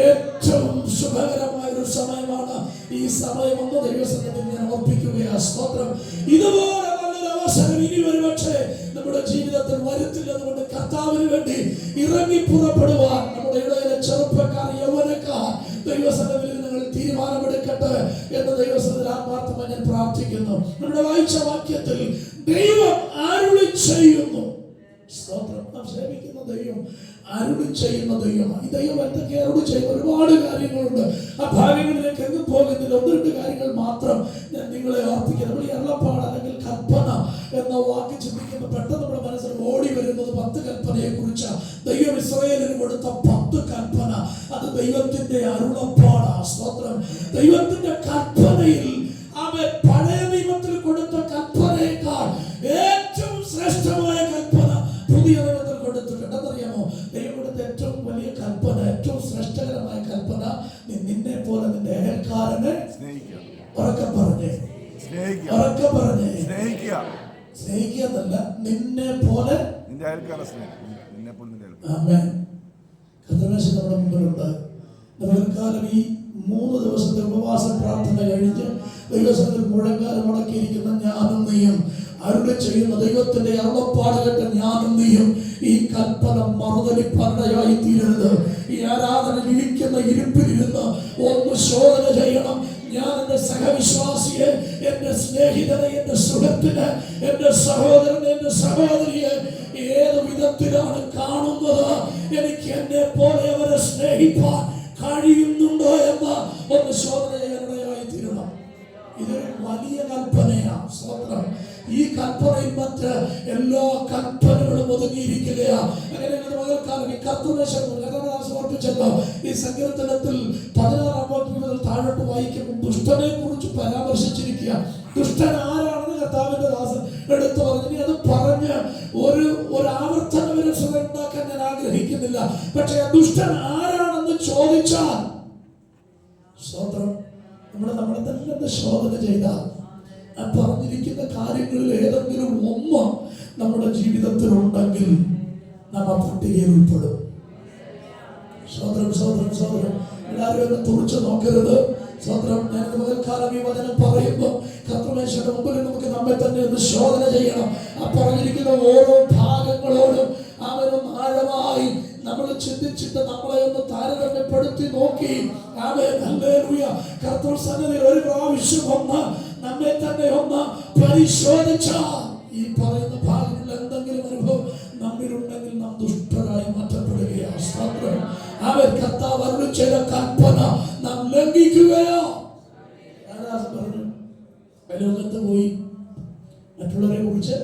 ഏറ്റവും ശുഭകരമായ ഒരു സമയമാണ് ഈ സമയമെന്ന് ദൈവസന്നിധിയിൽ ഞാൻ ഓർപ്പിക്കുകയാണ്. സ്തോത്രം. ഇതുപോലെ നല്ലൊരു അവസരം ഇനി ഒരുപക്ഷെ നമ്മുടെ ജീവിതത്തിൽ വരുത്തില്ലെന്നുകൊണ്ട് കർത്താവിന് വേണ്ടി ഇറങ്ങി പുറപ്പെടുവാൻ നമ്മുടെ ഇടയിലെ ചെറുപ്പക്കാർ, യൗവനക്കാർ ദൈവസന്നിധിയിൽ നിങ്ങൾ തീരുമാനമെടുക്കട്ടെ എന്ന് ദൈവസന്നിധിയിൽ ആത്മാർത്ഥമായി ഞാൻ പ്രാർത്ഥിക്കുന്നു. നമ്മുടെ വായിച്ച വാക്യത്തിൽ ദൈവം അരുളി ചെയ്യുന്നു. സ്തോത്രം. നാം സേവിക്കുന്ന ദൈവം അരുളി ചെയ്യുന്ന ദൈവമാണ്. ഈ ദൈവം എന്തൊക്കെ അരുളി ചെയ്യുന്ന ഒരുപാട് കാര്യങ്ങളുണ്ട്. ആ ഭാഗങ്ങളിലേക്ക് എങ്ങും പോകുന്നില്ല. ഒന്ന് രണ്ട് കാര്യങ്ങൾ മാത്രം ഞാൻ നിങ്ങളെ ഓർപ്പിക്കാം. നമ്മൾ ഈ അരുളപ്പാട് അല്ലെങ്കിൽ കൽപ്പന എന്ന വാക്ക് ചിന്തിക്കുമ്പോൾ പെട്ടെന്ന് നമ്മുടെ മനസ്സിൽ ഓടി വരുന്നത് 10 കൽപ്പനയെ കുറിച്ചാണ്. ദൈവം ഇസ്രായേലിന് കൊടുത്ത 10 കൽപ്പന, അത് ദൈവത്തിന്റെ അരുളപ്പാടാണ്. സ്തോത്രം. ദൈവത്തിന്റെ കൽപ്പനയിൽ അവൻ പഴയ നിയമത്തിൽ കൊടുത്ത കൽപ്പനയേക്കാൾ ഏറ്റവും ശ്രേഷ്ഠമായ കൽപ്പന പുതിയ നിയമത്തിൽ കൊടുത്തിട്ടുണ്ട്. എന്നറിയാമോ? ദൈവം കൊടുത്ത ഏറ്റവും വലിയ കൽപ്പന, ഏറ്റവും ശ്രേഷ്ഠകരമായ കൽപ്പന, നിന്നെ പോലെ നിന്റെ അയൽക്കാരനെ ഉറക്കെ പറഞ്ഞേ, ഉറക്കെ പറഞ്ഞേ, സ്നേഹിക്കുക എന്നല്ല, നിന്നെ പോലെ നിന്റെ അയൽക്കാരനെ സ്നേഹിക്കുക. ആമേൻ. കർത്താവേ, നമ്മുടെ മുമ്പിലുണ്ട്. നമുക്കാലം ഈ 3 ദിവസത്തെ ഉപവാസ പ്രാർത്ഥന കഴിഞ്ഞ് ദൈവസന്നിധിയിൽ മുഴങ്കാലം മുടക്കിയിരിക്കുന്ന ഞാനും നീയും, അരുളി ചെയ്യുന്ന ദൈവത്തിന്റെ അരുളപ്പാട് കേട്ട ഞാനും നീയും ഈ കൽപ്പന മറുതലിപ്പറയായി തീരരുത്. ഈ ആരാധന ഇരിക്കുന്ന ഇരിപ്പിലിരുന്ന് ഒന്ന് ശോധന ചെയ്യണം. ഞാൻ എന്റെ സഹവിശ്വാസിയെ, എന്റെ സ്നേഹിതനെ, എന്റെ സുഹൃത്തിനെ, എന്റെ സഹോദരനെ, എന്റെ സഹോദരിയെ ഏത് വിധത്തിലാണ് കാണുന്നത്? എനിക്ക് എന്നെ പോലെ അവരെ സ്നേഹിപ്പാൻ കഴിയുന്നുണ്ടോ എന്ന ഒന്ന് ശോധന ചെയ്യാനിടയായി തീരണം. ഇതൊരു വലിയ കൽപ്പനയാണ്. സ്തോത്രം. ഈ കൽപ്പനയിൽ മറ്റ് എല്ലാ കൽപ്പനകളും ഒതുങ്ങിയിരിക്കുകയാണ്. അങ്ങനെ മകൾക്കാലം ഈ സമർപ്പിച്ചല്ലോ. ഈ സങ്കീർത്തനത്തിൽ 16-ാം വാക്യം മുതൽ താഴോട്ട് വായിക്കുമ്പോൾ ദുഷ്ടനെ കുറിച്ച് പരാമർശിച്ചിരിക്കുക. ദുഷ്ടൻ ആരാണെന്ന് കർത്താവിന്റെ ദാസൻ എടുത്തു പറഞ്ഞു. അത് പറഞ്ഞ് ഒരു ആവർത്തന വിരസത ഉണ്ടാക്കാൻ ഞാൻ ആഗ്രഹിക്കുന്നില്ല. പക്ഷെ ആ ദുഷ്ടൻ ആരാണെന്ന് ചോദിച്ചാൽ, സ്തോത്രം, നമ്മളെ തന്നെ ശോധന ചെയ്താൽ ആ പറഞ്ഞിരിക്കുന്ന കാര്യങ്ങളിൽ ഏതെങ്കിലും ഒന്ന് നമ്മുടെ ജീവിതത്തിൽ ഉണ്ടെങ്കിൽ നാം ആ പട്ടികയിൽ ഉൾപ്പെടും. സോദരം സോദരം സോദരം എല്ലാവരും എന്നെ തുറച്ചു നോക്കരുത്. സോദരം, ഞാൻ പകൽക്കാലം ഈ വചനം പറയുമ്പോൾ കർത്തൃമേശയുടെ മുമ്പിൽ നമുക്ക് നമ്മെ തന്നെ ഒന്ന് ശോധന ചെയ്യണം. ആ പറഞ്ഞിരിക്കുന്ന ഓരോ ഭാഗങ്ങളോടും അവരൊന്ന് ആഴമായി നമ്മൾ ചിന്തിച്ചിട്ട് നമ്മളെ ഒന്ന് താരതമ്യപ്പെടുത്തി നോക്കി കർത്തൃ സന്നിധിയിൽ ഒരു പ്രാവശ്യം ഒന്ന് നമ്മെ തന്നെ ഒന്ന് പരിശോധിച്ചാൽ ഈ പറയുന്ന ഭാഗങ്ങളിൽ എന്തെങ്കിലും അനുഭവം നമ്മിലുണ്ടെങ്കിൽ നാം ദുഷ്ടരായി മാറ്റപ്പെടുകയാണ്. സ്തോത്രം. അവർ കർത്താവ് അരുളി ചെയ്ത കൽപ്പന നാം ലംഘിക്കുകയോ? പറഞ്ഞു അയലോകത്ത് പോയി മറ്റുള്ളവരെ കുറിച്ച്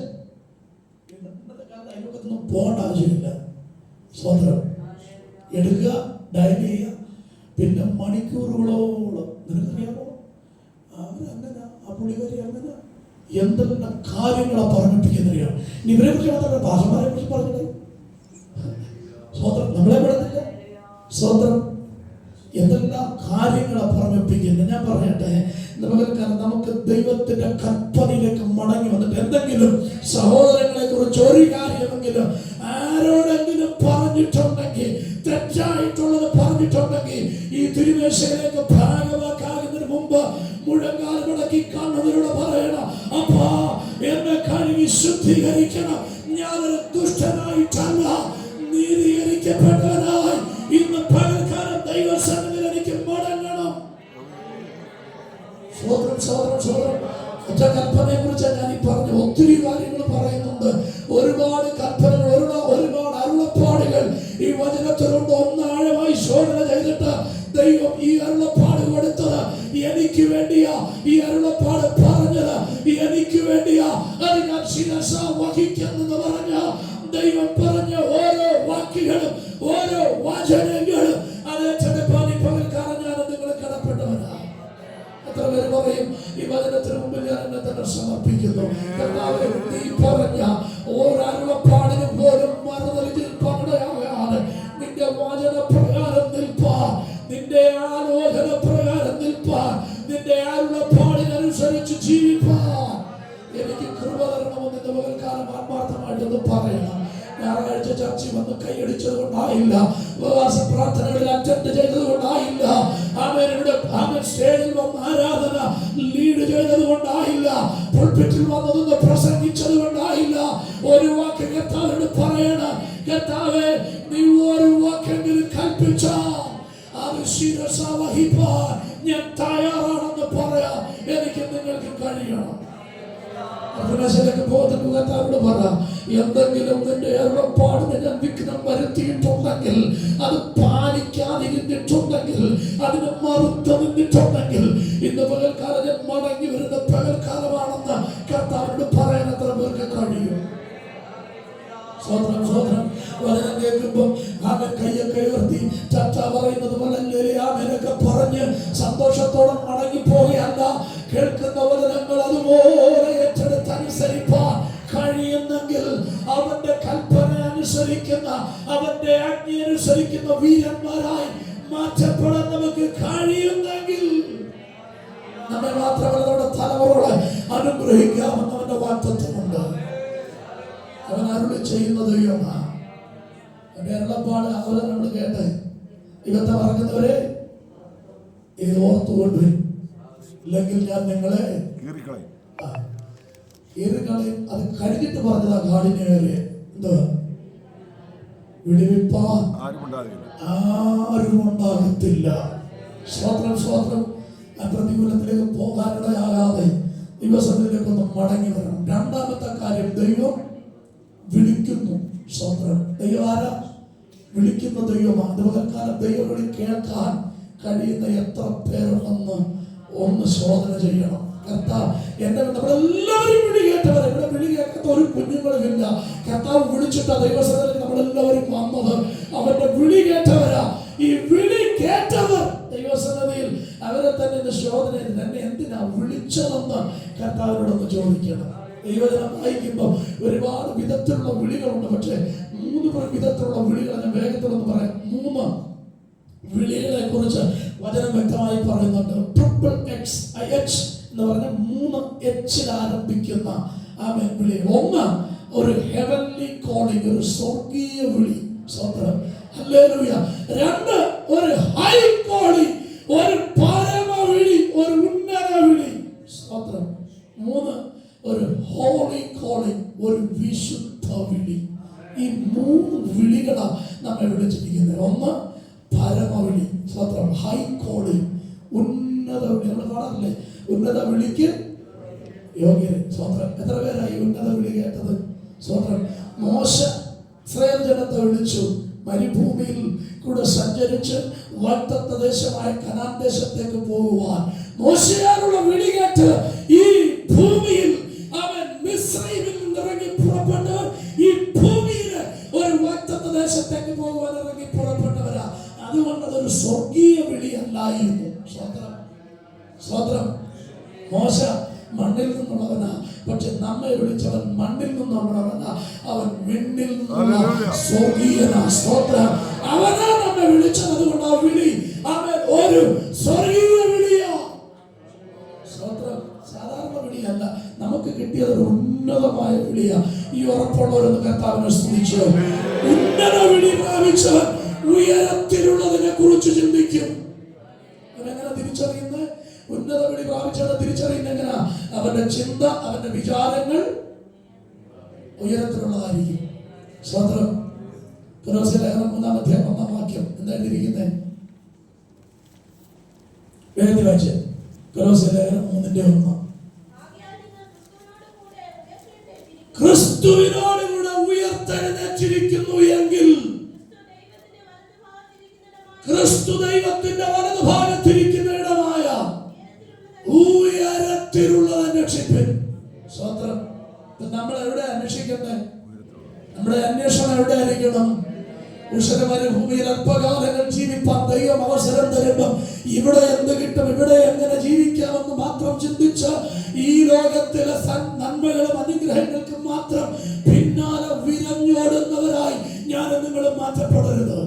അയലോകത്തൊന്നും പോകേണ്ട ആവശ്യമില്ല. സ്തോത്രം. എടുക്കുക, ഡയൽ ചെയ്യുക, പിന്നെ മണിക്കൂറുകളോളം നിനക്കറിയാമോ അവരങ്ങനെ ആ പുള്ളിക്കാരി അങ്ങനെ എന്തെല്ലാം കാര്യങ്ങളാ പറഞ്ഞിപ്പിക്കുന്നവരാണ്. ഇവരെ കുറിച്ച് മാത്രമല്ല, ഭാഷമാരെ കുറിച്ച് പറഞ്ഞത്. സ്വതന്ത്രം നമ്മളെ വിടുന്നില്ല. സ്വതന്ത്രം എന്തെല്ലാം കാര്യങ്ങളാ പറഞ്ഞിപ്പിക്കുന്നത്. ഞാൻ പറയട്ടെ, നമുക്ക് ദൈവത്തിന്റെ കൽപ്പനയിലേക്ക് മടങ്ങി വന്നിട്ട് എന്തെങ്കിലും സഹോദരങ്ങളെ കുറിച്ച് ഒരു കാര്യമെങ്കിലും ആരോടെങ്കിലും പറഞ്ഞിട്ടുണ്ടെങ്കിൽ, തെറ്റായിട്ടുള്ളത് പറഞ്ഞിട്ടുണ്ടെങ്കിൽ, ഈ തിരുമേശയിലേക്ക് ഭാഗമാക്കാകുന്നതിന് മുമ്പ് മുഴങ്കാൽ മുടക്കി കണ്ണതിലൂടെ പറയണം, അപ്പാ എന്നെ കഴുകി ശുദ്ധീകരിക്കണം. ഞാനൊരു ദുഷ്ടനായിട്ടല്ല, നീതീകരിക്കപ്പെട്ടവനായി ഇന്ന് പകൽക്കാലം ദൈവസന്നിധിയിൽ എനിക്ക് മടങ്ങണം. സോദരം സോദരം സോദരം ഒറ്റ കൽപ്പനയെ കുറിച്ച് ഞാൻ ഈ പറഞ്ഞു. ഒത്തിരി കാര്യങ്ങൾ പറയുന്നുണ്ട്. ഒരുപാട് കൽപ്പനകൾ, ഒരുപാട് അരുളപ്പാടുകൾ ഈ വചനത്തിലുണ്ട്. ഒന്ന് ആഴമായി ശോധന ചെയ്തിട്ട് ദൈവം ഈ അരുളപ്പാട് കൊടുത്തത് എനിക്ക് വേണ്ടിയാ, ഈ അരുളപ്പാട് പറഞ്ഞത് എനിക്ക് വേണ്ടിയാ, അത് ഞാൻ ശിരസ വഹിക്കുന്നെന്ന് പറഞ്ഞ ദൈവം പറഞ്ഞ ഓരോ വാക്കുകളും ഓരോ വചനങ്ങളും അതേറ്റെടുപ്പാനി പകൽക്കാലം ഞാൻ നിങ്ങൾ കടപ്പെട്ടവനാ. എത്ര പേര് പറയും ഈ വചനത്തിന് മുമ്പിൽ ഞാൻ എന്നെ തന്നെ സമർപ്പിക്കുന്നു. കർത്താവേ, നീ പറഞ്ഞ ഓരോ അരുളപ്പാടിനും പോലും മറുതലിൽ പങ്കെടുക്കാതെ നിന്റെ വചന പ്രകാരം നിൽപ്പാൻ, നിന്റെ ആലോചന പ്രകാരം നിൽപ്പാൻ, നിന്റെ അരുളപ്പാടിനനുസരിച്ച് ജീവിപ്പാൻ എനിക്ക് കൃപ തരണമെന്ന് നിന്റെ പകൽക്കാലം ആത്മാർത്ഥമായിട്ടൊന്ന് പറയണം. ഞായറാഴ്ച ചർച്ചയിൽ വന്ന് കൈയടിച്ചത് കൊണ്ടായില്ല, ഉപവാസ പ്രാർത്ഥനകളിൽ അറ്റൻഡ് ചെയ്തത് കൊണ്ടായില്ല, അവൻ സ്റ്റേജിൽ വന്ന് ആരാധന ലീഡ് ചെയ്തത് കൊണ്ടായില്ല, പുൾപിറ്റിൽ വന്നതൊന്ന് പ്രസംഗിച്ചത് കൊണ്ടായില്ല, ഒരു വാക്ക് കർത്താവിനോട് പറയണം. കർത്താവേ, നീ ഒരു വാക്കെങ്കിലും കൽപ്പിച്ചാൽ അത് ശിരസ വഹിപ്പാൻ ഞാൻ തയ്യാറാണെന്ന് പറയാൻ എനിക്ക് നിങ്ങൾക്ക് കഴിയണം. കർത്താവിനോട് പറ, എന്തെങ്കിലും നിന്റെ ഏർപ്പാടിന് ഞാൻ വിഘ്നം വരുത്തിയിട്ടുണ്ടെങ്കിൽ, അത് പാലിക്കാതിരുന്നിട്ടുണ്ടെങ്കിൽ, അതിന് മറുത്ത് നിന്നിട്ടുണ്ടെങ്കിൽ, ഇന്ന് പകൽക്കാലം ഞാൻ മടങ്ങി വരുന്ന പകൽക്കാലമാണെന്ന് കർത്താവിനോട് പറയാൻ എത്ര പേർക്ക് കഴിയും? സ്വതന്ത്രം സ്വതന്ത്രം വചനം കേൾക്കുമ്പോൾ അവൻ കയ്യൊക്കെ ഉയർത്തി ചർച്ച പറയുന്നത് പോലെ ആമേനൊക്കെ പറഞ്ഞ് സന്തോഷത്തോടെ മടങ്ങിപ്പോവുകയല്ല. കേൾക്കുന്ന വചനങ്ങൾ അതുപോലെ ഏറ്റെടുത്ത് അനുസരിപ്പാൻ കഴിയുന്നെങ്കിൽ, അവന്റെ കൽപ്പന അനുസരിക്കുന്ന, അവന്റെ ആജ്ഞ അനുസരിക്കുന്ന വീരന്മാരായി മാറ്റപ്പെടാൻ നമുക്ക് കഴിയുന്നെങ്കിൽ, നമ്മെ മാത്രമല്ല നമ്മുടെ തലമുറകളെ അനുഗ്രഹിക്കാമെന്ന് അവന്റെ വാഗ്ദത്തമുണ്ട്. അവൻ അരുളി ചെയ്യുന്ന ദൈവമാണ്. അവന്റെ അരുളപ്പാട് അതുപോലെ നമ്മൾ കേട്ടെ. ഇവത്തെ പറഞ്ഞവരെ ഇത് ഓർത്തുകൊണ്ടുവരും, ഇല്ലെങ്കിൽ ഞാൻ നിങ്ങളെ ഏറിക്കളയും. അത് കഴിഞ്ഞിട്ട് പറഞ്ഞതാ കാഠിന്യമേറിയ എന്താ വിടുവിപ്പാൻ ആരും ഉണ്ടാകത്തില്ല. സ്വത്രം സ്വത്രം പ്രതികൂലത്തിലേക്ക് പോകാനിടയാകാതെ ദിവസത്തിലേക്കൊന്ന് മടങ്ങി വരണം. രണ്ടാമത്തെ കാര്യം, ദൈവം വിളിക്കുന്നു. സ്വത്രം ദൈവം ആരാ? വിളിക്കുന്ന ദൈവമാണ്. പകൽക്കാലം ദൈവവിളി കേൾക്കാൻ കഴിയുന്ന എത്ര പേരുണ്ടെന്ന് ഒന്ന് ശോധന ചെയ്യണം. കർത്താവ് എന്റെ നമ്മളെല്ലാവരും വിളി കേട്ടവരെ, ഇവിടെ വിളി കേൾക്കാത്ത ഒരു കുഞ്ഞുങ്ങളുമില്ല. കർത്താവ് വിളിച്ചിട്ട ദൈവസഭയിൽ നമ്മളെല്ലാവരും വന്നത് അവന്റെ വിളി കേട്ടവരാ. ഈ വിളി കേട്ടവർ ദൈവസഭയിൽ അവരെ തന്നെ ശോധന തന്നെ എന്തിനാ വിളിച്ചതെന്ന് കർത്താവിനോടൊന്ന് ചോദിക്കണം. ദൈവജനം വായിക്കുമ്പോൾ ഒരുപാട് വിധത്തിലുള്ള വിളികളുണ്ട്. പക്ഷെ 3 വിധത്തിലുള്ള വിളികൾ ഞാൻ വേഗത്തിലൊന്ന് പറയാം. 3 വിളികളെ കുറിച്ച് വചനം വ്യക്തമായി പറയുന്നുണ്ട്. ട്രിപ്പിൾ എക്സ് എച്ച് എന്ന് പറഞ്ഞ 3 എച്ചിൽ ആരംഭിക്കുന്ന വിളി. ഒന്ന്, ഒരു ഹെവൻലി കോളിംഗ്, ഒരു സ്വർഗീയ വിളി. സ്വതന്ത്രം ഹല്ലേലൂയ. 2, ഒരു ഹൈ കോളിംഗ്, ഒരു പരമ വിളി, ഒരു ഉന്നത വിളി. സ്വതന്ത്രം. 3, ഒരു ഹോളി കോളിംഗ്, ഒരു വിശുദ്ധ വിളി. ഈ 3 വിളികളാണ് നമ്മെ വിളിച്ചിരിക്കുന്നത്. ഒന്ന് പരമവിളി, സ്വത്രം ഹൈ കോളിംഗ്, ഉന്നത വിളി. നമ്മൾ പാടാറില്ലേ, ഉന്നത വിളിക്ക് യോഗ്യര്. സ്വത്രം. എത്ര പേരായി ഉന്നത വിളി കേട്ടത്? സ്വത്രം. മോശ ഇസ്രായേൽ ജനത്തെ വിളിച്ചു, മരുഭൂമിയിൽ കൂടെ സഞ്ചരിച്ച് വാഗ്ദത്ത ദേശമായ കനാൻ ദേശത്തേക്ക് പോകുവാൻ. മോശയാലുള്ള വിളി കേട്ട് ഈ ഭൂമിയിൽ അവൻ മിസ്രൈമിൽ നിന്നിറങ്ങി പുറപ്പെട്ടവർ ഈ ഭൂമിയിൽ ഒരു വാഗ്ദത്ത ദേശത്തേക്ക് പോകുവാൻ ഇറങ്ങി പുറപ്പെട്ടവരാ. അതുകൊണ്ട് അതൊരു സ്വർഗീയ വിളിയല്ലായിരുന്നു. സ്വതന്ത്രം സ്വതന്ത്രം. മോശ മണ്ണിൽ നിന്നുള്ളവനാ, പക്ഷെ നമ്മെ വിളിച്ചവൻ മണ്ണിൽ നിന്നുള്ളവനാ. അവൻ വിണ്ണിൽ നിന്നുള്ള സ്വർഗീയനാ. സ്തോത്രം. അവനാ നമ്മെ വിളിച്ചത്. അതുകൊണ്ട് ആ വിളി അവൻ ഒരു സ്വർഗീയ വിളിയാ. സ്തോത്രം. സാധാരണ വിളിയല്ല, നമുക്ക് കിട്ടിയത് ഒരു ഉന്നതമായ വിളിയാ. ഈ ഉറപ്പുള്ളവരൊന്ന് കർത്താവിനെ സ്തുതിച്ചു. ഉന്നത വിളി പ്രാപിച്ചവൻ ഉയരത്തിലുള്ളതിനെ കുറിച്ച് ചിന്തിക്കും. എങ്ങനെ തിരിച്ചറിയുന്നത്? ഉന്നത വിളി പ്രാപിച്ചവനെ തിരിച്ചറിയുന്ന എങ്ങനെയാ? അവന്റെ ചിന്ത, അവന്റെ വിചാരങ്ങൾ ഉയരത്തിലുള്ളതായിരിക്കും. സ്വതന്ത്രം. കൊലോസ്യ ലേഖനം 3-ാം വാക്യം എന്താ എഴുതിയിരിക്കുന്നത്? വേഗത്തിൽ വായിച്ചേ. കൊലോസ്യ ലേഖനം 3:1. ക്രിസ്തുവിനോട് കൂടെ ഉയർത്തെഴുന്നേറ്റിരിക്കുന്നു എങ്കിൽ ക്രിസ്തു ദൈവത്തിന്റെ വലതുഭാഗത്തിരിക്കുന്ന ഇടമായ ഉയരത്തിലുള്ളത് അന്വേഷിപ്പിൻ. സ്വതന്ത്രം. നമ്മൾ എവിടെ അന്വേഷിക്കണ്ടേ? നമ്മുടെ അന്വേഷണം എവിടെ ആയിരിക്കണം? മരുഭൂമിയിൽ അല്പകാലങ്ങൾ ജീവിപ്പാൻ ദൈവം അവസരം തരുമ്പം ഇവിടെ എന്ത് കിട്ടും, ഇവിടെ എങ്ങനെ ജീവിക്കാമെന്ന് മാത്രം ചിന്തിച്ച് ഈ ലോകത്തിലെ നന്മകളും അനുഗ്രഹങ്ങൾക്കും മാത്രം പിന്നാലെ വിരഞ്ഞോടുന്നവരായി ഞാൻ നിങ്ങൾ മാറ്റപ്പെടരുത്.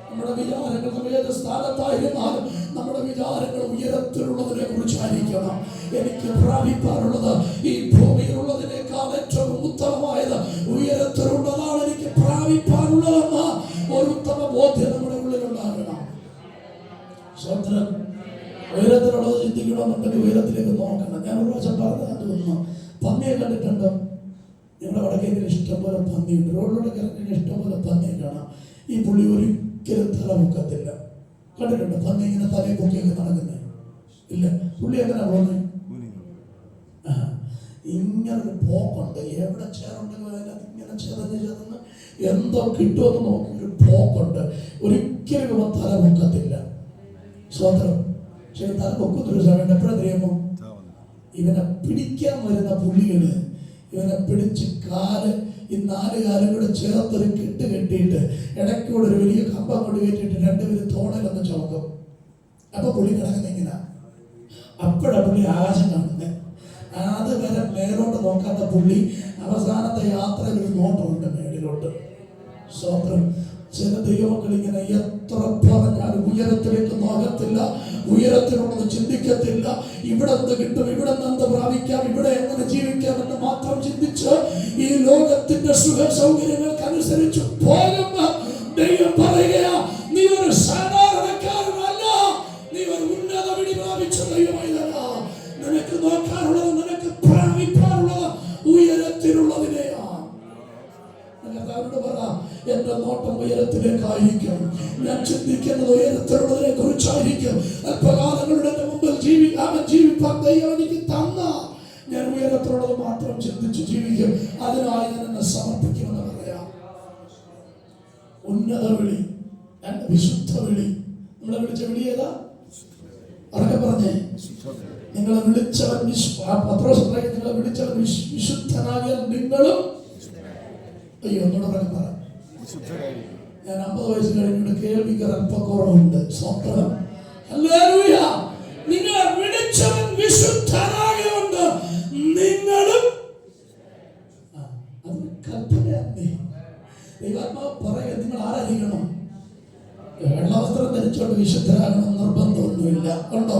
നമ്മുടെ വിചാരങ്ങൾ ഏത് സ്ഥാനത്തായിരുന്നാലും നമ്മുടെ വിചാരങ്ങൾ ഉയരത്തിലുള്ളതിനെ കുറിച്ചായിരിക്കണം. എനിക്ക് പ്രാപിക്കാനുള്ളത് ഈ ഭൂമിയിലുള്ളതിനേക്കാൾ ഏറ്റവും ഉത്തമമായത് ഉയരത്തിലുള്ളതാണ് എനിക്ക് പ്രാപിക്കാനുള്ളതെന്ന ഒരു ഉത്തമ ബോധ്യം നമ്മുടെ ഉള്ളിലുണ്ടാകണം. സ്വന്തം ഉയരത്തിലുള്ളത് ചിന്തിക്കണമെന്നുണ്ടെങ്കിൽ ഉയരത്തിലേക്ക് നോക്കണം. ഞാൻ ഒരു പ്രാവശ്യം പറഞ്ഞത് തോന്നുന്നു, പന്നിയെ കണ്ടിട്ടുണ്ടോ? ഞങ്ങളുടെ വടക്കേ എവിടെയെങ്കിലും ഇഷ്ടംപോലെ പന്നിയുണ്ട്, റോഡിലൂടെ കിടക്കുന്ന ഇഷ്ടംപോലെ പന്നിയെ കാണാം. ഈ പുള്ളി ഒരിക്കലും തല പൊക്കത്തില്ല. കണ്ടിട്ടുണ്ട് പന്നി ഇങ്ങനെ തലയെ പൊക്കിയൊക്കെ നടക്കുന്നത്? ഇല്ല. പുള്ളി എങ്ങനെ പോകുന്നത്? ഇങ്ങനൊരു പോക്കുണ്ട്. എവിടെ ചേറുണ്ടെങ്കിലും അതിനകത്ത് ഇങ്ങനെ ചെതഞ്ഞ് എന്തോ കിട്ടുമെന്ന് നോക്കി ഒരു പോക്കുണ്ട്. ഒരിക്കലും ഇവ തല പൊക്കത്തില്ല. സ്വതന്ത്രം. പക്ഷെ തല പൊക്കുന്നൊരു സമയം എപ്പോഴറിയാമോ? ഇവനെ പിടിക്കാൻ വരുന്ന പുള്ളികള് ഇവനെ പിടിച്ച് ഈ 4 കാലും കൂടെ ചേർത്തൊരു കെട്ട് കെട്ടിയിട്ട് ഇടയ്ക്കൂടെ ഒരു വലിയ കമ്പം കൊണ്ട് കയറ്റിയിട്ട് 2 പേര് തോണയിലൊന്ന് ചുമക്കും. അപ്പൊ പുള്ളി കിടക്കുന്ന ഇങ്ങനെ. അപ്പോഴാ പുള്ളി ആകാശം കാണുന്നത്. അതുവരെ മേലോട്ട് നോക്കാത്ത പുള്ളി അവസാനത്തെ യാത്രയിൽ ഒരു നോട്ടമുണ്ട് മേളിലോട്ട്. സ്വതന്ത്രം. ചില ദൈവമക്കൾ ഇങ്ങനെ എത്ര പറഞ്ഞാലും ഉയരത്തിലേക്ക് നോക്കത്തില്ല, ഉയരത്തിലുള്ളത് ചിന്തിക്കത്തില്ല. ഇവിടെ എന്ത് കിട്ടും, ഇവിടെ എന്ത് പ്രാപിക്കാം, ഇവിടെ എങ്ങനെ ജീവിക്കാം എന്ന് മാത്രം ചിന്തിച്ച് ഈ ലോകത്തിന്റെ സുഖ സൗകര്യങ്ങൾക്ക് അനുസരിച്ച് പോകുമ്പോ ദൈവം പറയുകയാ, നീ ഒരു സാധാരണക്കാരനല്ല, നീ ഒരു ഉന്നത വിളി പ്രാപിച്ച ദൈവമായതല്ല. നിനക്ക് നോക്കാനുള്ളത്, നിനക്ക് പ്രാപിക്കാനുള്ളത് ഉയരത്തിലുള്ളതിനെയാ. അവരോട് പറ, എന്റെ നോട്ടം ഉയരത്തിലേക്കായിരിക്കും, ഞാൻ ചിന്തിക്കുന്നത് ഉയരത്തിലുള്ളതിനെ കുറിച്ചായിരിക്കും. അല്പകാലങ്ങളുടെ മുമ്പിൽ ജീവിപ്പാൻ ദൈവം എനിക്ക് തന്ന ഞാൻ ഉയരത്തിലുള്ളത് മാത്രം ചിന്തിച്ച് ജീവിക്കും. അതിനായി ഞാൻ എന്നെ സമർപ്പിക്കുമെന്ന് പറയാം. ഉന്നത വിളി, വിശുദ്ധ വിളി. നമ്മളെ വിളിച്ച വിളി ഏതാ? അതൊക്കെ പറഞ്ഞേ. നിങ്ങളെ വിളിച്ചവൻ നിങ്ങളെ വിളിച്ചവൻ വിശുദ്ധനാകിയാൽ നിങ്ങളും. അയ്യോ, ഒന്നുകൂടെ പറ. ഞാൻ 50 വയസ്സ് കഴിഞ്ഞിട്ട് കേൾവിക്ക് അല്പക്കുറവുണ്ട്. സ്വന്തം ഹല്ലേലൂയ. നിങ്ങളെ വിളിച്ചവൻ വിശുദ്ധനായതുകൊണ്ട് നിങ്ങളും. അത് കൽപ്പനയാണ്. ദൈവാത്മാവ് പറയുക, നിങ്ങൾ ആരാധിക്കണം? വെള്ളവസ്ത്രം ധരിച്ചോണ്ട് വിശുദ്ധരാകണം നിർബന്ധമൊന്നുമില്ല. ഉണ്ടോ?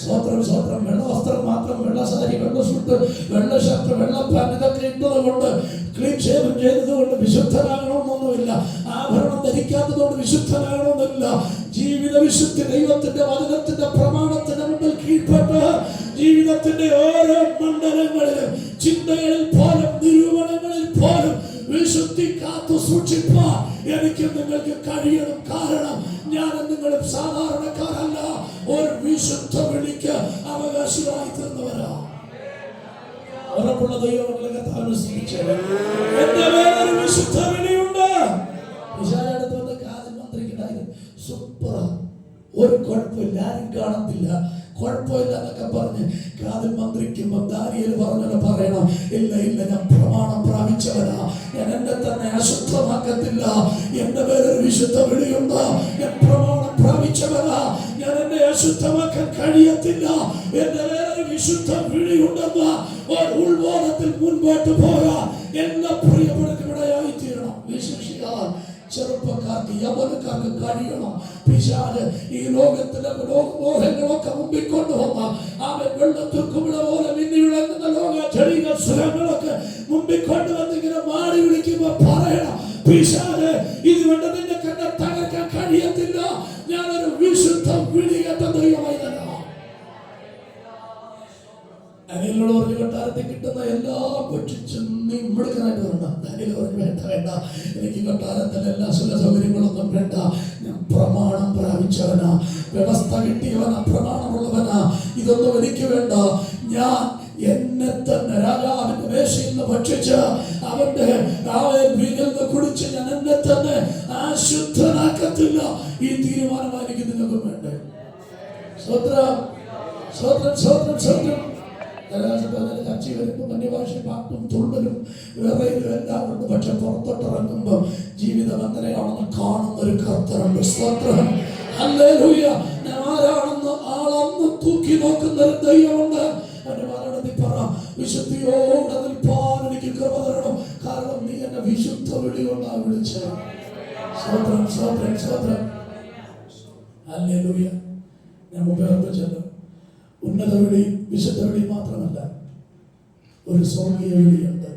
സ്വോത്രം സ്വോത്രം. വെള്ളവസ്ത്രം മാത്രം, വെള്ള സാരി, വെള്ള ഷൂട്ട്, വെള്ള ഷർട്ട്, വെള്ള പാന്റ് ഇതൊക്കെ ഇട്ടത് കൊണ്ട്, ക്ലീൻ ഷേവ് ചെയ്തത് കൊണ്ട് വിശുദ്ധനാകണമെന്നൊന്നുമില്ല. ആഭരണം ധരിക്കാത്തത് കൊണ്ട് വിശുദ്ധനാകണമെന്നില്ല. ജീവിത വിശുദ്ധി ദൈവത്തിന്റെ വചനത്തിന്റെ പ്രമാണത്തിന്റെ മുമ്പിൽ കീഴ്പ്പെട്ട് ജീവിതത്തിന്റെ ഓരോ മണ്ഡലങ്ങളിലും ചിന്തകളിൽ പോലും നിരൂപണങ്ങളിൽ പോലും വിശുദ്ധി കാത്തു സൂക്ഷിപ്പാൻ എനിക്ക് നിങ്ങൾക്ക് കഴിയണം. കാരണം ഞാൻ നിങ്ങളും സാധാരണക്കാരല്ല, ഒരു വിശുദ്ധ വിളിക്ക് അവകാശിയായി തീർന്നവരാ. ഉറപ്പുള്ള ദൈവമക്കളെ താമസിച്ചത് എന്റെ വേറൊരു വിശുദ്ധ വിളിയുണ്ട്. വിശാലടുത്ത് വന്ന് കാതിൽ മന്ത്രിക്കുണ്ടായിരുന്നു. സൂപ്പർ, ഒരു കുഴപ്പമില്ല, ആരും കാണത്തില്ല, കുഴപ്പമില്ല എന്നൊക്കെ പറഞ്ഞ് കാതിൽ മന്ത്രിക്കുമ്പോ ദാനിയേൽ പറഞ്ഞത് പറയണം, ഇല്ല ഇല്ല, ഞാൻ പ്രമാണം പ്രാപിച്ചവനാ, ഞാൻ എന്നെ തന്നെ അശുദ്ധമാക്കത്തില്ല, എന്റെ പേരൊരു വിശുദ്ധ വിളിയുണ്ട്, ഞാൻ പ്രമാണം പ്രാപിച്ചവനാ, ഞാൻ എന്നെ അശുദ്ധമാക്കാൻ കഴിയത്തില്ല, എന്റെ പേരൊരു വിശുദ്ധ വിളിയുണ്ടെന്ന ഒരു ഉൾബോധത്തിൽ മുൻപോട്ട് പോകാൻ എല്ലാ പ്രിയപ്പെട്ടവർക്ക് ഇവിടെയായി തീരണം. വിശേഷിക്കാൻ ചെറുപ്പക്കാർക്ക്, യൗവനക്കാർക്ക് കഴിയണം. പിശാച് ഈ ലോകത്തിലെ ലോകമോഹങ്ങളൊക്കെ മുമ്പിൽ കൊണ്ടുവന്ന അവൻ വെള്ളത്തിൽ കുമിള പോലെ മിന്നി വിളങ്ങുന്ന ലോക ചെടികൾ സുഖങ്ങളൊക്കെ മുമ്പിൽ കൊണ്ടുവന്ന് ഇങ്ങനെ മാടി വിളിക്കുമ്പോ പറയണം, പിശാച് ഇതുകൊണ്ട് നിന്നെ കണ്ട തകർക്കാൻ കഴിയത്തില്ല, ഞാനൊരു വിശുദ്ധ വിളി കേട്ട ദൈവമായി തന്നെ. അനിയനോട് പറഞ്ഞു, കൊട്ടാരത്തിൽ കിട്ടുന്ന എല്ലാം ഭക്ഷിച്ച് നീ മിടുക്കനായിട്ട് വരണ്ട. അനിയൻ പറഞ്ഞു, വേണ്ട വേണ്ട, എനിക്ക് കൊട്ടാരത്തിൽ എല്ലാ സുഖ സൗകര്യങ്ങളൊന്നും വേണ്ട, ഞാൻ പ്രമാണം പ്രാപിച്ചവനാ, വ്യവസ്ഥ കിട്ടിയവനാ, പ്രമാണമുള്ളവനാ, ഇതൊന്നും എനിക്ക് വേണ്ട. ഞാൻ എന്നെ തന്നെ രാജാവിന്റെ മേശയിൽ നിന്ന് ഭക്ഷിച്ച് അവന്റെ വീട്ടിൽ നിന്ന് കുടിച്ച് ഞാൻ എന്നെ തന്നെ അശുദ്ധനാക്കത്തില്ല. ഈ തീരുമാനമായി എനിക്ക് നിങ്ങൾക്കും വേണ്ടേ? സ്വത്രം സ്വത്രം സ്വത്രം സ്വത്രം. ചർച്ച വരുമ്പോൾ അന്യഭാഷ പാട്ടും തുള്ളലും വിറയിലും എല്ലാം ഉണ്ട്. പക്ഷെ പുറത്തോട്ടിറങ്ങുമ്പോൾ ജീവിതം എങ്ങനെയാണെന്ന് കാണുന്ന ഒരു കർത്തനുണ്ട്. സ്തോത്രം, ഹല്ലേലൂയ. ഞാൻ ആരാണെന്ന് ആളന്ന് തൂക്കി നോക്കുന്ന ഒരു ദൈവമുണ്ട്. എന്റെ മരണത്തിൽ പറ, വിശുദ്ധിയോടെ നിൽപ്പാൻ എനിക്ക് കൃപ തരണം, കാരണം നീ എന്നെ വിശുദ്ധ വിളി കൊണ്ടാണ് വിളിച്ചത്. സ്തോത്രം സ്തോത്രം സ്തോത്രം, ഹല്ലേലൂയ. ഞാൻ മുമ്പേ ഓർപ്പിച്ചല്ലോ, ഉന്നത വിളി വിശുദ്ധ വിളി മാത്രമല്ല, ഒരു സ്വർഗീയ വിളിയുണ്ട്.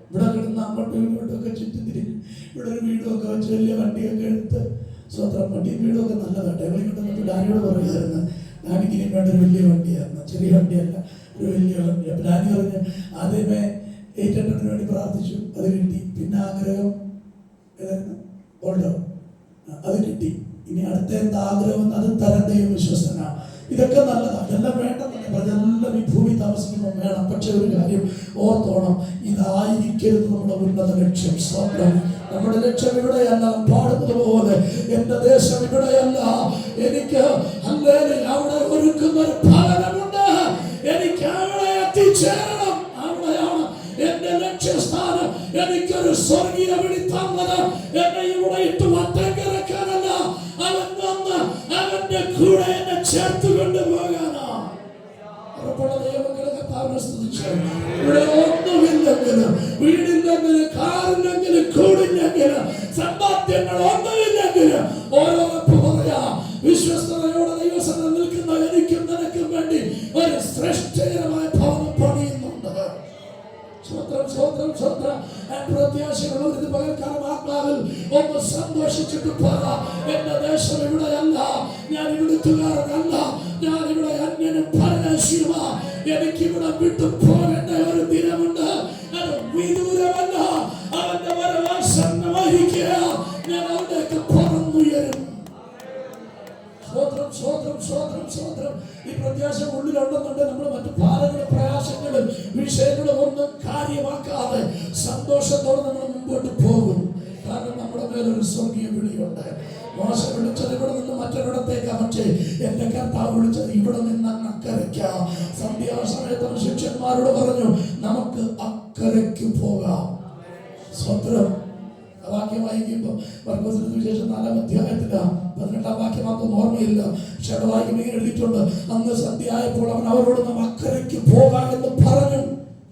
ഇവിടെ കിടന്ന് അങ്ങോട്ടും ഇങ്ങോട്ടൊക്കെ ചുറ്റിത്തിരിഞ്ഞ് ഇവിടെ ഒരു വീടൊക്കെ വെച്ച് വലിയ വണ്ടിയൊക്കെ എടുത്ത് സ്വന്തം വണ്ടിയും വീടൊക്കെ നല്ലതാട്ടെ. ഞങ്ങളിങ്ങോട്ട് ഡാനിയോട് പറയുമായിരുന്നു, ഡാനിക്ക് ഇനി വേണ്ട ഒരു വലിയ വണ്ടിയായിരുന്നു, ചെറിയ വണ്ടിയല്ല, ഒരു വലിയ വണ്ടി. അപ്പം ഡാനി പറഞ്ഞ് ആദ്യമേ 800 വേണ്ടി പ്രാർത്ഥിച്ചു, അത് കിട്ടി. പിന്നെ ആഗ്രഹം ഏതായിരുന്നു? ഓൾഡോ, അത് കിട്ടി. ഇനി അടുത്ത എന്താ ആഗ്രഹം? അത് തരാൻ ദൈവം വിശ്വസ്തനാ. ഇതൊക്കെ നല്ലതാണ്, ഇതെല്ലാം വേണ്ടെന്നല്ല, അതെല്ലാം ഈ ഭൂമി താമസിക്കുമ്പോൾ വേണം. പക്ഷെ ഒരു കാര്യം ഓർത്തോണം, ഇതായിരിക്കരുത് നമ്മുടെ ഉന്നത ലക്ഷ്യം. സ്വന്തം നമ്മുടെ ലക്ഷ്യം ഇവിടെയല്ല. പാടുന്നത് പോലെ എന്റെ ദേശം ഇവിടെയല്ല, എനിക്ക് അവിടെ ഒരുക്കുന്ന ഒരു ഭവനമുണ്ട്, എനിക്ക് അവിടെ എത്തിച്ചേരണം. അവിടെയാണ് എന്റെ ലക്ഷ്യസ്ഥാനം. എനിക്കൊരു സ്വർഗീയ വിളി തന്നത് എന്നെ ഇവിടെ ഇട്ട് വട്ടം കിടക്കാനല്ല, അവൻ വന്ന് അവന്റെ കൂടെ എന്നെ ചേർത്ത് കൊണ്ടുപോകാനാ. ഇവിടെ ഒന്നുമില്ലെങ്കിലും, വീടില്ലെങ്കിലും, കാറില്ലെങ്കിലും, കൂടില്ലെങ്കിലും, സമ്പാദ്യങ്ങൾ ഒന്നുമില്ലെങ്കിലും, ഓരോരോ പറയാ വിശ്വസ്തയോടെ ദൈവസന്നിധിയിൽ നിൽക്കുന്ന എനിക്കും നിനക്കും വേണ്ടി ഒരു ശ്രേഷ്ഠകരമായ ഭവനം പണിയുന്നുണ്ട്. പ്രത്യാശകളുള്ള ഒരു പകൽക്കാലം ആത്മാവിൽ ഒന്ന് സന്തോഷിച്ചിട്ട് പറ, എന്റെ ദേശം ഇവിടെയല്ല, ഞാൻ ഇവിടുത്തുകാരനല്ല, ഞാൻ ഇവിടെ അന്യനും പരദേശിയുമാ. എനിക്കിവിടെ വിട്ടു പോകേണ്ട ഒരു ദിനമുണ്ട്, അത് വിദൂരമല്ല. അവന്റെ വരവാസന്നമായിരിക്കുക, ഞാൻ അവിടേക്ക് പറന്നുയരും. സ്വോത്രം സ്വോത്രം സ്വോത്രം സ്വോത്രം. ഈ പ്രത്യാശ ഉള്ളിലുണ്ടെന്നുണ്ടെങ്കിൽ നമ്മൾ മറ്റു ഭാരങ്ങളും പ്രയാസങ്ങളും വിഷയങ്ങളും ഒന്നും കാര്യമാക്കാതെ സന്തോഷത്തോടെ നമ്മൾ മുമ്പോട്ട് പോകും. കാരണം നമ്മുടെ മേലൊരു സ്വർഗീയ വിളിയുണ്ട്. മോശ വിളിച്ചത് ഇവിടെ നിന്ന് മറ്റൊരിടത്തേക്ക്, പക്ഷേ എന്റെ കർത്താവ് വിളിച്ചത് ഇവിടെ നിന്ന് അക്കരയ്ക്കാം. സന്ധ്യാസമയത്ത് ശിഷ്യന്മാരോട് പറഞ്ഞു, നമുക്ക് അക്കരയ്ക്ക് പോകാം. സ്വത്രം വാക്യം വായിക്കുമ്പോൾ മർക്കോസിന്റെ സുവിശേഷം 4-ാം അധ്യായത്തില് 18-ാം വാക്യമാത്രം ഓർമ്മയില്ല, പക്ഷെ വാക്യം ഇങ്ങനെ എഴുതിയിട്ടുണ്ട്. അന്ന് സന്ധ്യയായപ്പോൾ അവൻ അവരോട് നാം അക്കരയ്ക്ക് പോകാം എന്ന് പറഞ്ഞു.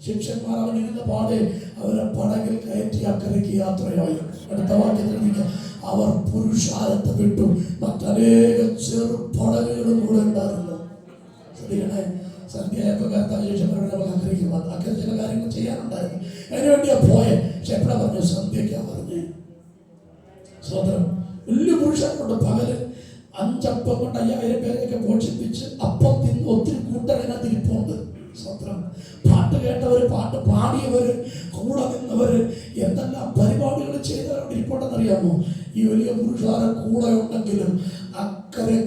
ശിഷ്യന്മാർ അവൻ ഇരുന്ന പാടെ അവരെ പടകിൽ കയറ്റി അക്കരയ്ക്ക് യാത്രയായി. അടുത്ത വാക്യത്തിൽ അവർ പുരുഷാരത്തെ വിട്ടു, മറ്റനേക ചെറു പടകുകളും കൂടെ ഉണ്ടായിരുന്നു. ശരിയാണേ, സന്ധ്യയായപ്പോൾ ശേഷന്മാരുടെ അക്കരയ്ക്ക് വന്നു. അക്കരെ ചില കാര്യങ്ങൾ ചെയ്യാനുണ്ടായിരുന്നു, അതിനുവേണ്ടിയാ പോയെ. പക്ഷെ എപ്പോഴാ പറഞ്ഞു? സന്ധ്യക്കാ പറഞ്ഞേ. സ്വതന്ത്രം വലിയ പുരുഷന്മാരുണ്ട്. പകല് 5 അപ്പം കൊണ്ട് 5000 പേരെയൊക്കെ പോഷിപ്പിച്ച് അപ്പം തിന്ന് ഒത്തിരി കൂട്ടരതിനകത്ത് ഇരിപ്പുണ്ട്. സ്വതന്ത്രം പാട്ട് കേട്ടവര്, പാട്ട് പാടിയവര്, കൂടെ നിന്നവര്, എന്തെല്ലാം പരിപാടികൾ ചെയ്തവരോട് ഇരിപ്പുണ്ടെന്നറിയാമോ? ഈ വലിയ പുരുഷാരെ കൂടെ ഉണ്ടെങ്കിലും അക്കരെ